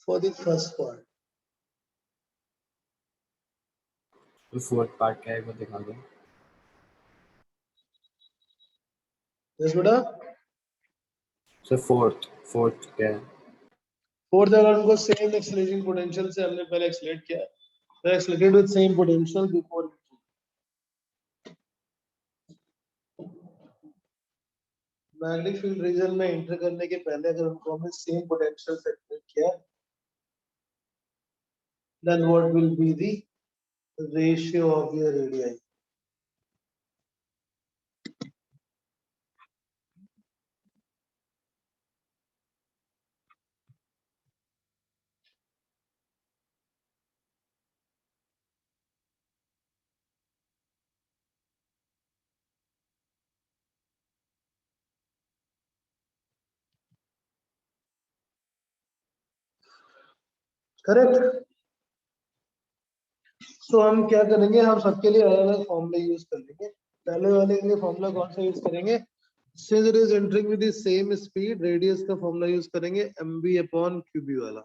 for the first part. तो fourth part क्या है वो दिखा दो. Yes बेटा. So fourth क्या है? Fourth अगर उनको same accelerating potential से हमने पहले accelerate किया, they are accelerated with same potential before entry. Magnetic field region में enter करने के पहले अगर उनको हमने same potential से accelerate किया, then what will be the ratio of their radii? Correct. तो हम क्या करेंगे, हम सबके लिए अलग अलग फॉर्मूला यूज कर लेंगे। पहले वाले के लिए फॉर्मूला कौन सा यूज करेंगे, since it is entering with the same speed, radius का फॉर्मूला यूज करेंगे mv अपॉन qb वाला।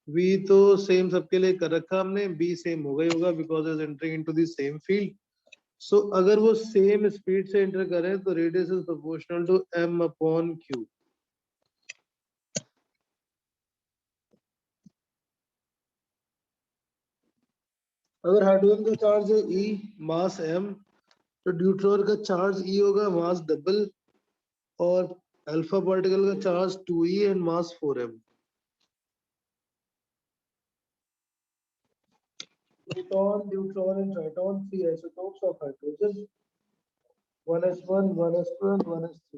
v तो सेम सबके लिए कर रखा हमने, b सेम होगा ही होगा because is entering into the same field. So अगर वो सेम स्पीड से एंटर करें तो radius is proportional to m upon q। अगर हाइड्रोजन का चार्ज है E, मास m, तो ड्यूट्रॉन का चार्ज E होगा, मास डबल, और अल्फा पार्टिकल का charge 2e and mass 4m। Proton, neutron and triton, 3 isotopes of hydrogen, 1s1, 1s2 and 1s3।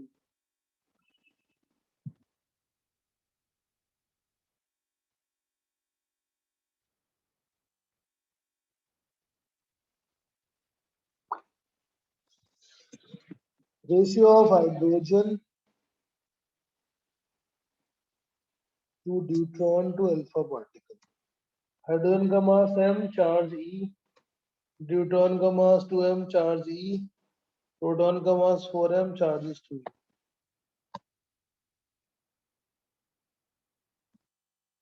Ratio of hydrogen to deuteron to alpha particle। Hydrogen का मास m, charge E, deuteron का मास 2m, charge E, proton का मास 4m, charge is 2e।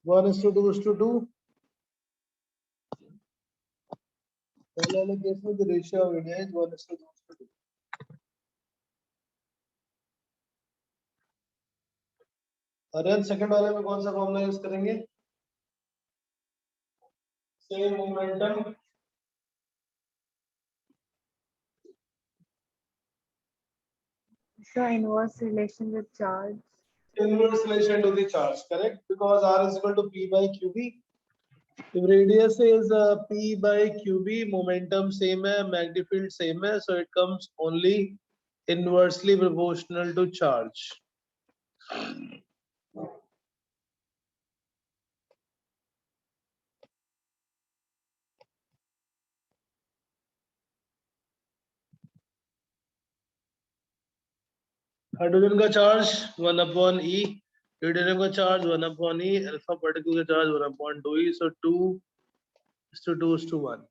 1:2:2। पहले वाले case में the ratio of area is 1:2:2। और second वाले में कौन सा फॉर्मूला यूज करेंगे, same momentum So inverse relation with charge. inverse relation to the charge, correct, because r is equal to p by qb। if radius is p by qb, momentum same है, magnetic field same है, so it comes only inversely proportional to charge। Hydrogen का charge 1 upon ई, deuterium का charge 1 upon ई, alpha particle का charge 1 upon 2e, so 2:2:1।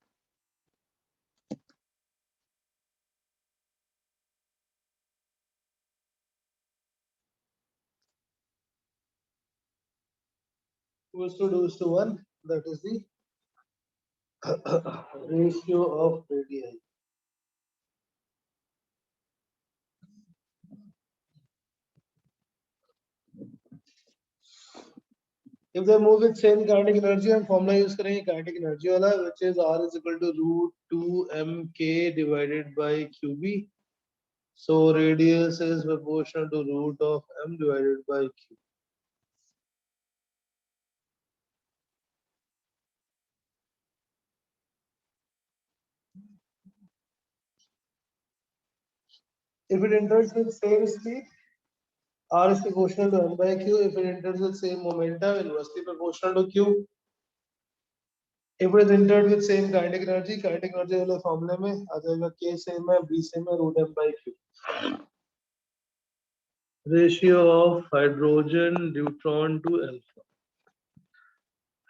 2:2:1, that is the ratio of radii। if they move with same kinetic energy, हम formula use करेंगे kinetic energy वाला, which is r is equal to √2mk divided by qb। so radius is proportional to root of m divided by q। if it enters with same speed, r is proportional to m by q। if it enters with same momentum, inversely proportional to q। if it is entered with same kinetic energy वाले फॉर्मूले में आ जाएगा k same है, b same है, root m by q। ratio of hydrogen deuteron to alpha।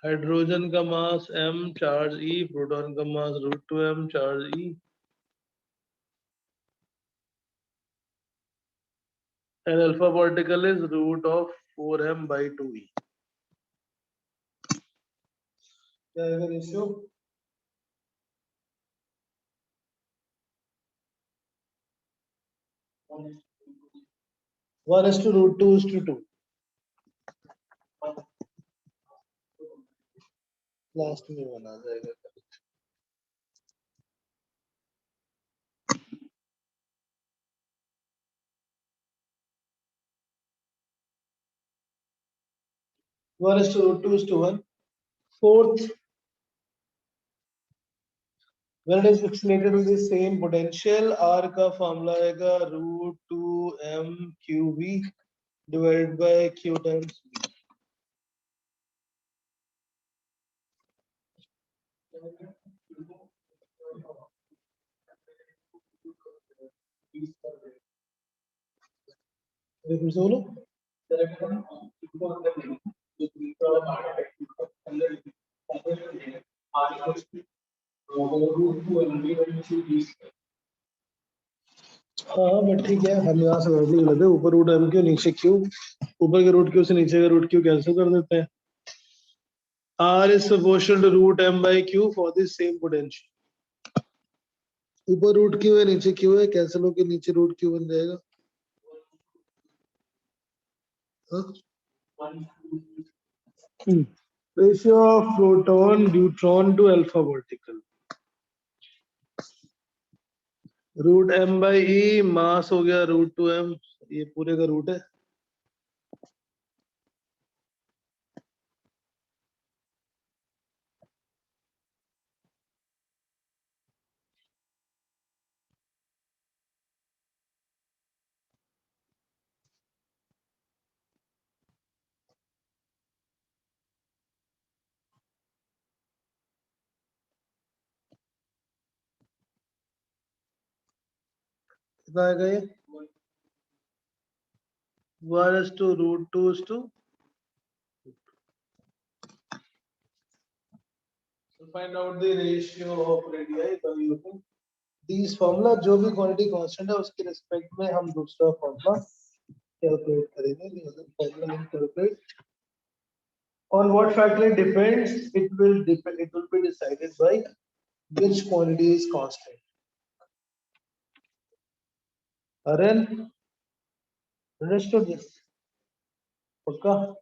Hydrogen का मास m, charge E, proton का मास √2m, charge E, and alpha particle is root of 4m by 2e। क्या आएगा ratio, one is to √2:2। लास्ट में one आ जाएगा। One is to √2:1। Fourth, when it is vaccinated with the same potential, r का formula आएगा √2m qb divided by q times b। फिर से बोलो। हाँ बट ठीक है, हम यहाँ से वैल्यू लेते हैं, ऊपर रूट m क्यू नीचे क्यू, ऊपर के रूट क्यू से नीचे का रूट क्यू कैंसिल कर देते हैं। R is proportional to root m by q for the same potential. ऊपर रूट क्यू है नीचे क्यू है, कैंसिल होकर नीचे रूट क्यू बन जाएगा। Ratio of proton neutron to alpha vertical, root m by e, mass हो गया रूट टू m, ये पूरे का रूट है। कितना आएगा ये? 1 is to root 2 is to, so find out the ratio of radii by using these formula। जो भी क्वांटिटी कांस्टेंट है उसके रिस्पेक्ट में हम दूसरा फॉर्मूला कैलकुलेट करेंगे। Formula calculate on what factor it depends, it will be decided by which quantity is constant। Arun, understood this? पक्का?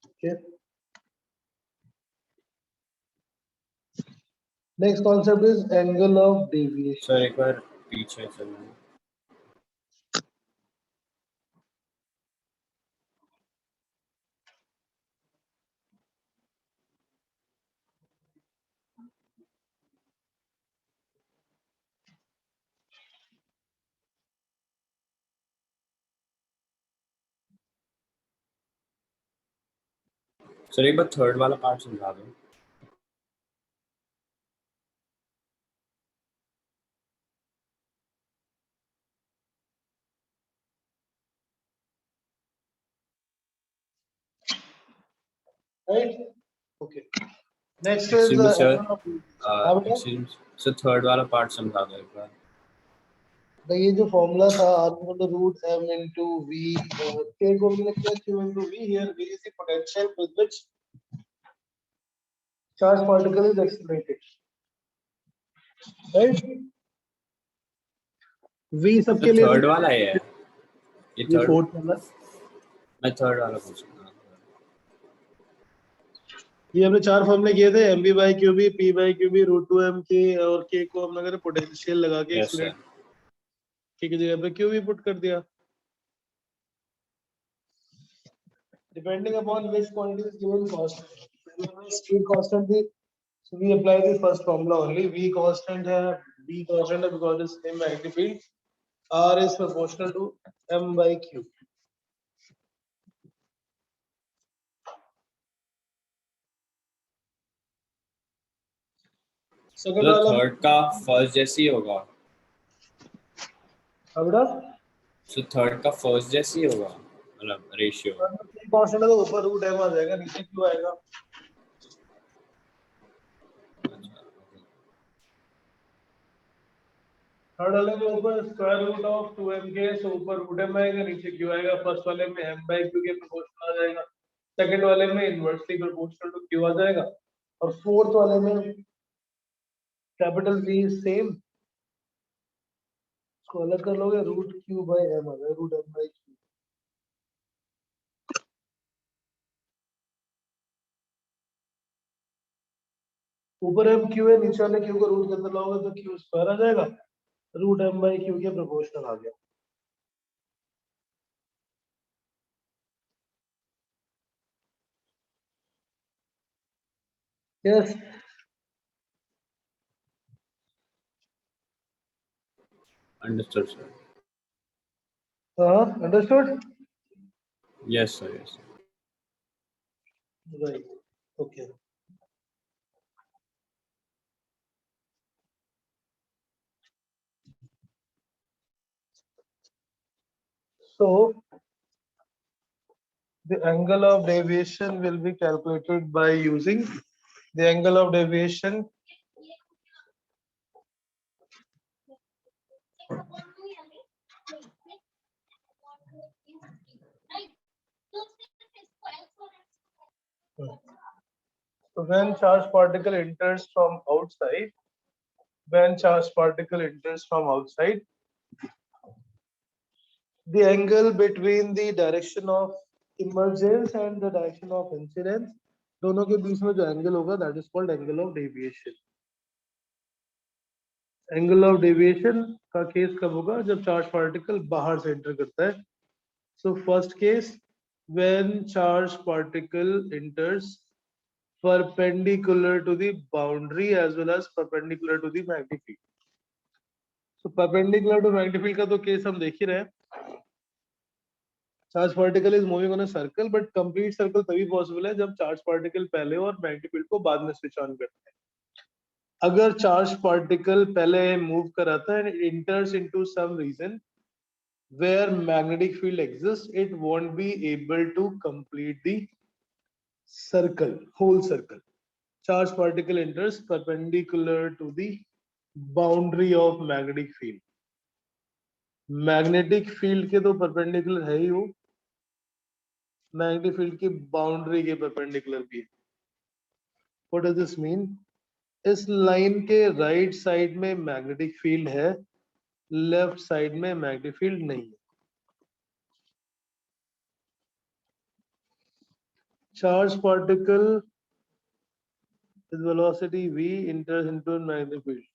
Okay. Next concept is angle of deviation। Sir एक बार पीछे चलना। सर एक बार third वाला part समझा दो। Right? Okay. Next is Excuse me, sir. angle of sir third वाला part समझा दो एक बार। तो ये जो फॉर्मूला था r to root m into v, k को हमने किया q into v, here v is the potential with which charge particle is accelerated, right? v सबके लिए थर्ड वाला है ये ये फोर्थ वाला, मैं थर्ड वाला पूछ रहा हूँ। ये हमने चार फॉर्मूले किए थे, mv by qb, p by qb, root 2m k और k को हमने अगर पोटेंशियल लगा के यस सर। k की जगह पे qb पुट कर दिया। Depending upon which quantity is given constant, speed constant थी, so we apply the first formula only। v constant है, b constant है because it's same magnetic field, r is proportional to m by q। Second तो वाला third का first जैसे ही होगा। अबड़ा so third का first जैसे ही होगा मतलब रेशियो। कांस्टेंट है तो ऊपर रूट m आ जाएगा, नीचे q आएगा। थर्ड वाले में ऊपर स्क्वायर रूट ऑफ 2m के, सो ऊपर रूट m आएगा, नीचे q आएगा। फर्स्ट वाले में m by q के प्रोपोर्शनल आ जाएगा, सेकंड वाले में इनवर्सली प्रोपोर्शनल टू q आ जाएगा, और फोर्थ वाले में कैपिटल V सेम, इसको अलग कर लोगे रूट q by m आ जाएगा, रूट m by q। ऊपर m q है, नीचे वाले q को रूट के अंदर लाओगे तो q स्क्वायर आ जाएगा, रूट m by q के प्रोपोर्शनल आ गया। Yes, understood sir. हाँ understood, yes sir yes. Right, okay. So the angle of deviation will be calculated by using the angle of deviation when charged particle enters from outside. When charged particle enters from outside, the angle between the direction of emergence and the direction of incidence, दोनों के बीच में जो angle होगा, that is called angle of deviation. Angle of deviation का case कब होगा? जब charged particle बाहर से enter करता है. So first case, when charged particle enters perpendicular to the boundary as well as perpendicular to the magnetic field. So perpendicular to magnetic field का तो केस हम देख ही रहे हैं. Charge particle is moving on a circle, but complete circle तभी possible है जब charge particle पहले और मैग्नेटिक फील्ड को बाद में स्विच ऑन करते हैं. अगर चार्ज पार्टिकल पहले मूव कराता है, enters into some region where magnetic field exist, it won't be able to complete the circle, whole circle. Charge particle enters perpendicular to the boundary of magnetic field. Magnetic field के तो perpendicular है ही वो, magnetic field की boundary के perpendicular भी. What does this mean? इस line के राइट साइड में मैग्नेटिक फील्ड है, लेफ्ट साइड में मैग्नेटिक फील्ड नहीं है. Charge particle with velocity v enters into a magnetic field.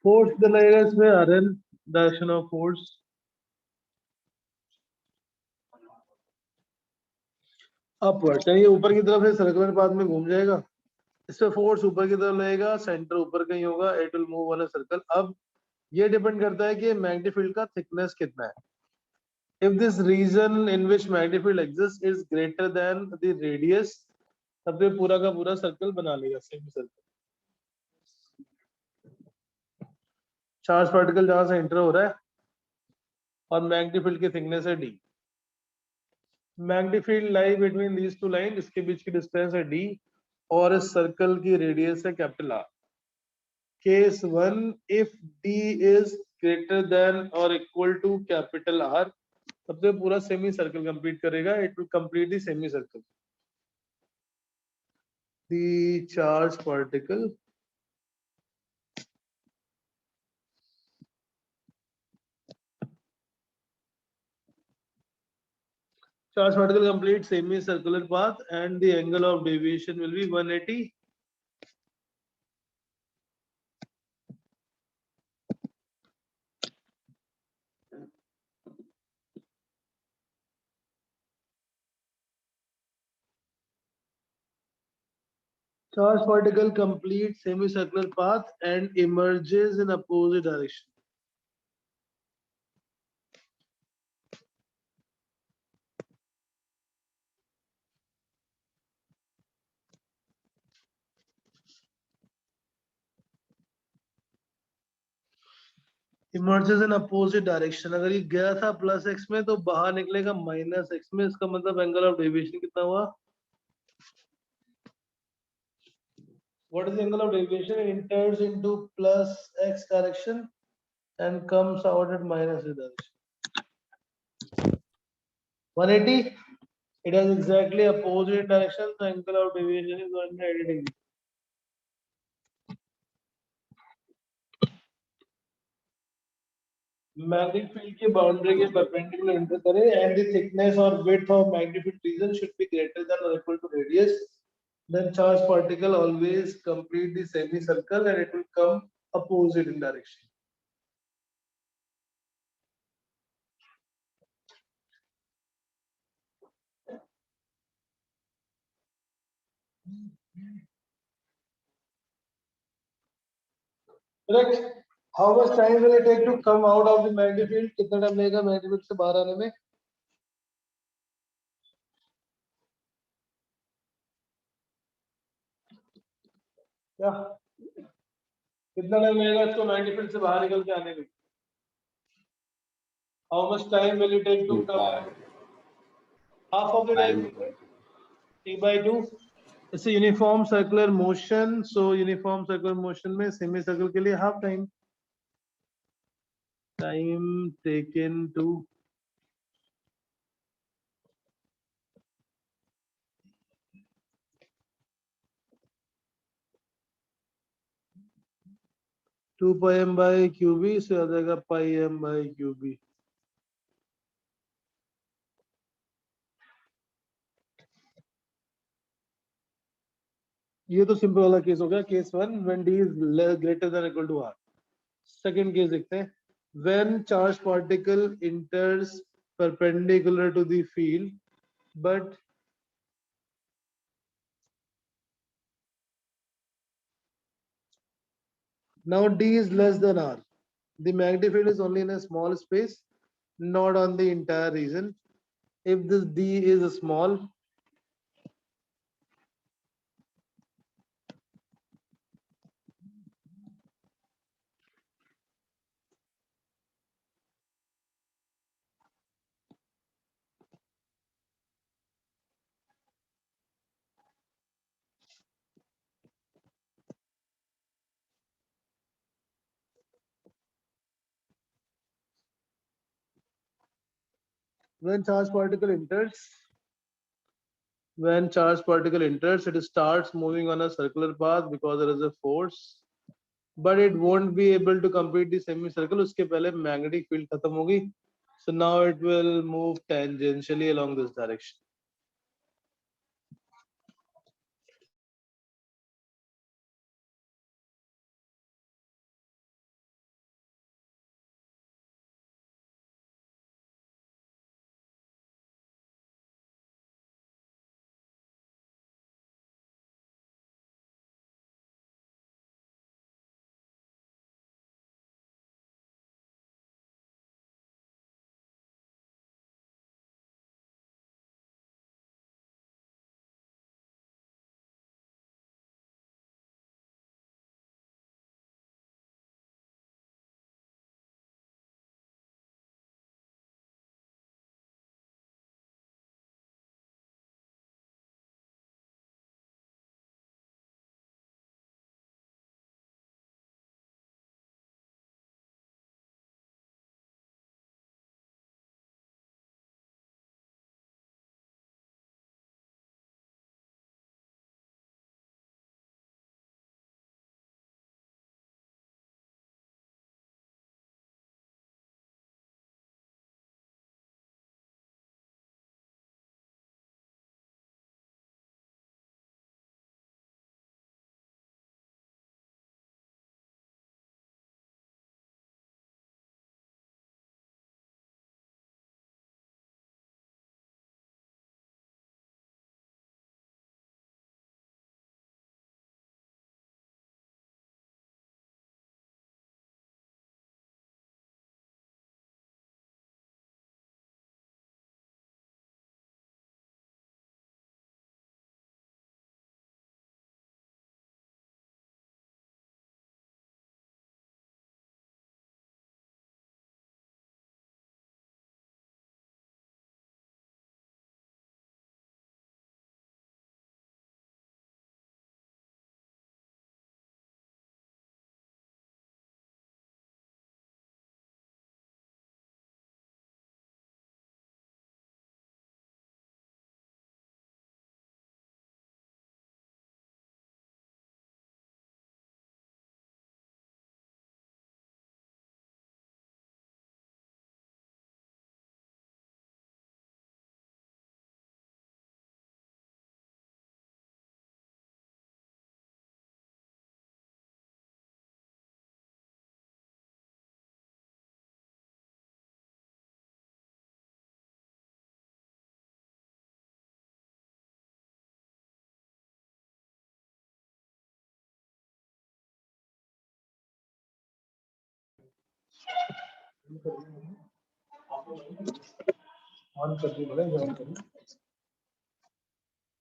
Force कितना लगेगा इसमें? Rn direction of force. Upward, यानी ऊपर की तरफ से सर्कुलर पाथ में घूम जाएगा. इसमें फोर्स ऊपर की तरफ लगेगा, सेंटर ऊपर कहीं होगा, it will move on a circle. अब ये डिपेंड करता है कि मैग्नेटिक फील्ड का थिकनेस कितना है. If this region in which magnetic field exists is greater than the radius, तब ये पूरा का पूरा सर्कल बना लेगा, सेमी सर्कल. चार्ज पार्टिकल जहां से एंटर हो रहा है और मैग्नेटिक फील्ड की थिकनेस है d. Magnetic field lie between these two line, इसके बीच की डिस्टेंस है d और इस सर्कल की रेडियस है capital R. Case 1, if d is greater than or equal to capital R, तब तो पूरा सेमी सर्कल कंप्लीट करेगा. It will complete the semi circle. The charge particle completes semicircular path and the angle of deviation will be 180. Charge particle completes semicircular path and emerges in opposite direction. Emerges in opposite direction. अगर ये गया था plus x में तो बाहर निकलेगा minus x में. इसका मतलब एंगल ऑफ डेविएशन कितना हुआ? What is the angle of deviation? It enters into plus x direction and comes out at minus y direction. 180. It has exactly opposite direction. The angle of deviation is 180 degree. Magnetic field की boundary के perpendicular enter करें and the thickness or width of magnetic field region should be greater than or equal to radius. Then charge particle always complete the semicircle and it will come opposite in direction. Correct. How much time will it take to come out of the magnetic field? कितना time लगेगा magnetic field से बाहर आने में? क्या? कितना time लगेगा इसको magnetic field से बाहर निकल के आने में? How much time will it take to 2 come pi. out? Half of the time. Time. T/2. It's a uniform circular motion. So uniform circular motion में semicircle के लिए half time. Time taken to 2 pi m by qb से आ जाएगा pi m by qb. ये तो simple वाला case हो गया. Case 1 when d is greater than or equal to r. Second case देखते हैं. when charged particle enters perpendicular to the field but now d is less than r. The magnetic field is only in a small space, not on the entire region. If this d is small, when charged particle enters, it starts moving on a circular path because there is a force, but it won't be able to complete the semicircle. उसके पहले magnetic field खत्म होगी. So now it will move tangentially along this direction.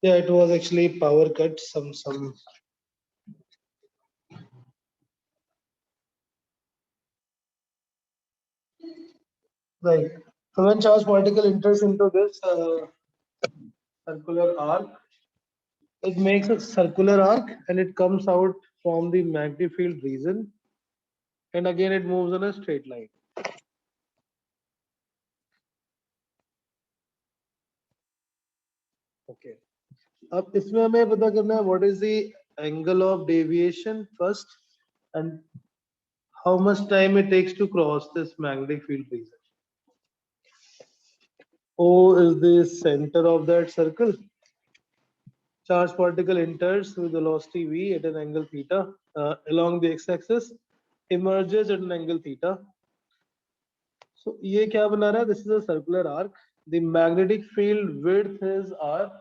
Yeah, it was actually power cut. Some. Right. So when charged particle enters into this circular arc, it makes a circular arc and it comes out from the magnetic field region, and again it moves on a straight line. Okay. अब इसमें हमें पता करना है what is the angle of deviation first and how much time it takes to cross this magnetic field region. O is the center of that circle. Charged particle enters with velocity v at an angle theta along the x-axis, emerges at an angle theta. So ये क्या बना रहा है? This is a circular arc. The magnetic field width is r.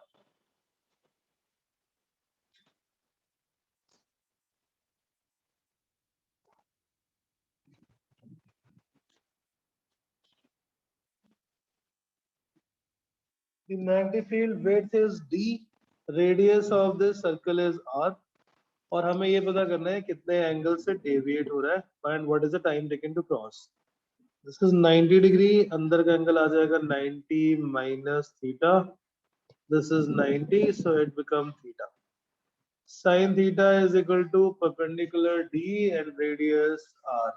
The magnetic field width is d. Radius of this circle is r. और हमें ये पता करना है कितने एंगल से डेविएट हो रहा है and what is the time taken to cross. This is 90 degree. अंदर का एंगल आ जाएगा 90 minus theta. This is 90, so it becomes theta. Sin theta is equal to perpendicular d and radius r.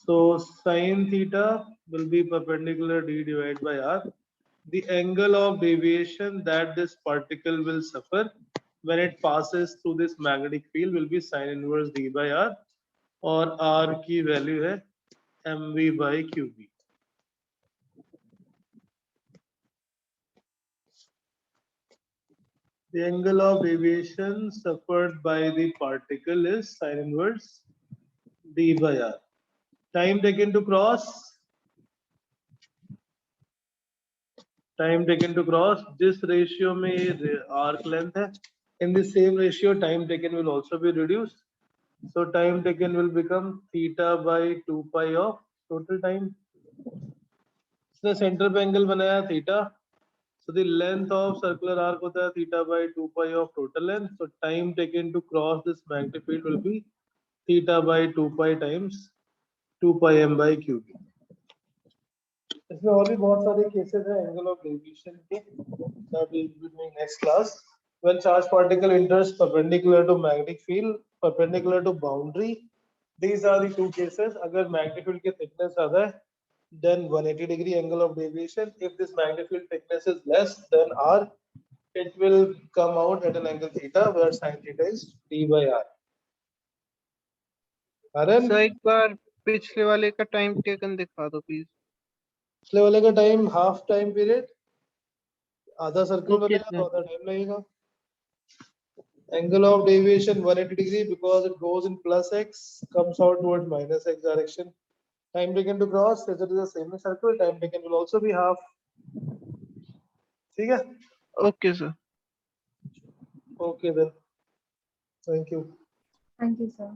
So sin theta will be perpendicular d divided by r. The angle of deviation that this particle will suffer when it passes through this magnetic field will be sin inverse d by r, और r की value है mv by qb. The angle of deviation suffered by the particle is sin inverse d by r. Time taken to cross. Time taken to cross. जिस ratio में ये arc length है, in the same ratio time taken will also be reduced. So time taken will become theta by 2 pi of total time. इसने center पे angle बनाया theta. So the length of circular arc होता है theta by 2 pi of total length. So time taken to cross this magnetic field will be theta by 2 pi times 2 pi m by qb. इसमें और भी बहुत सारे cases हैं angle of deviation के, that will be doing next class. When charged particle enters perpendicular to magnetic field, perpendicular to boundary, these are the two cases. अगर magnetic field की thickness ज़्यादा है, then 180 degree angle of deviation. If this magnetic field thickness is less than r, it will come out at an angle theta, where sin theta is d by r. Aaron, sir एक बार पिछले वाले का time taken दिखा दो please. पिछले वाले का time half time period, आधा सर्कल Okay, बनेगा तो sir. आधा टाइम लगेगा. Angle of deviation 180 degree because it goes in plus x, comes out towards minus x direction. Time taken to cross, as it is a semicircle, time taken will also be half. ठीक है? Okay, sir. Okay then. Thank you. Thank you, sir.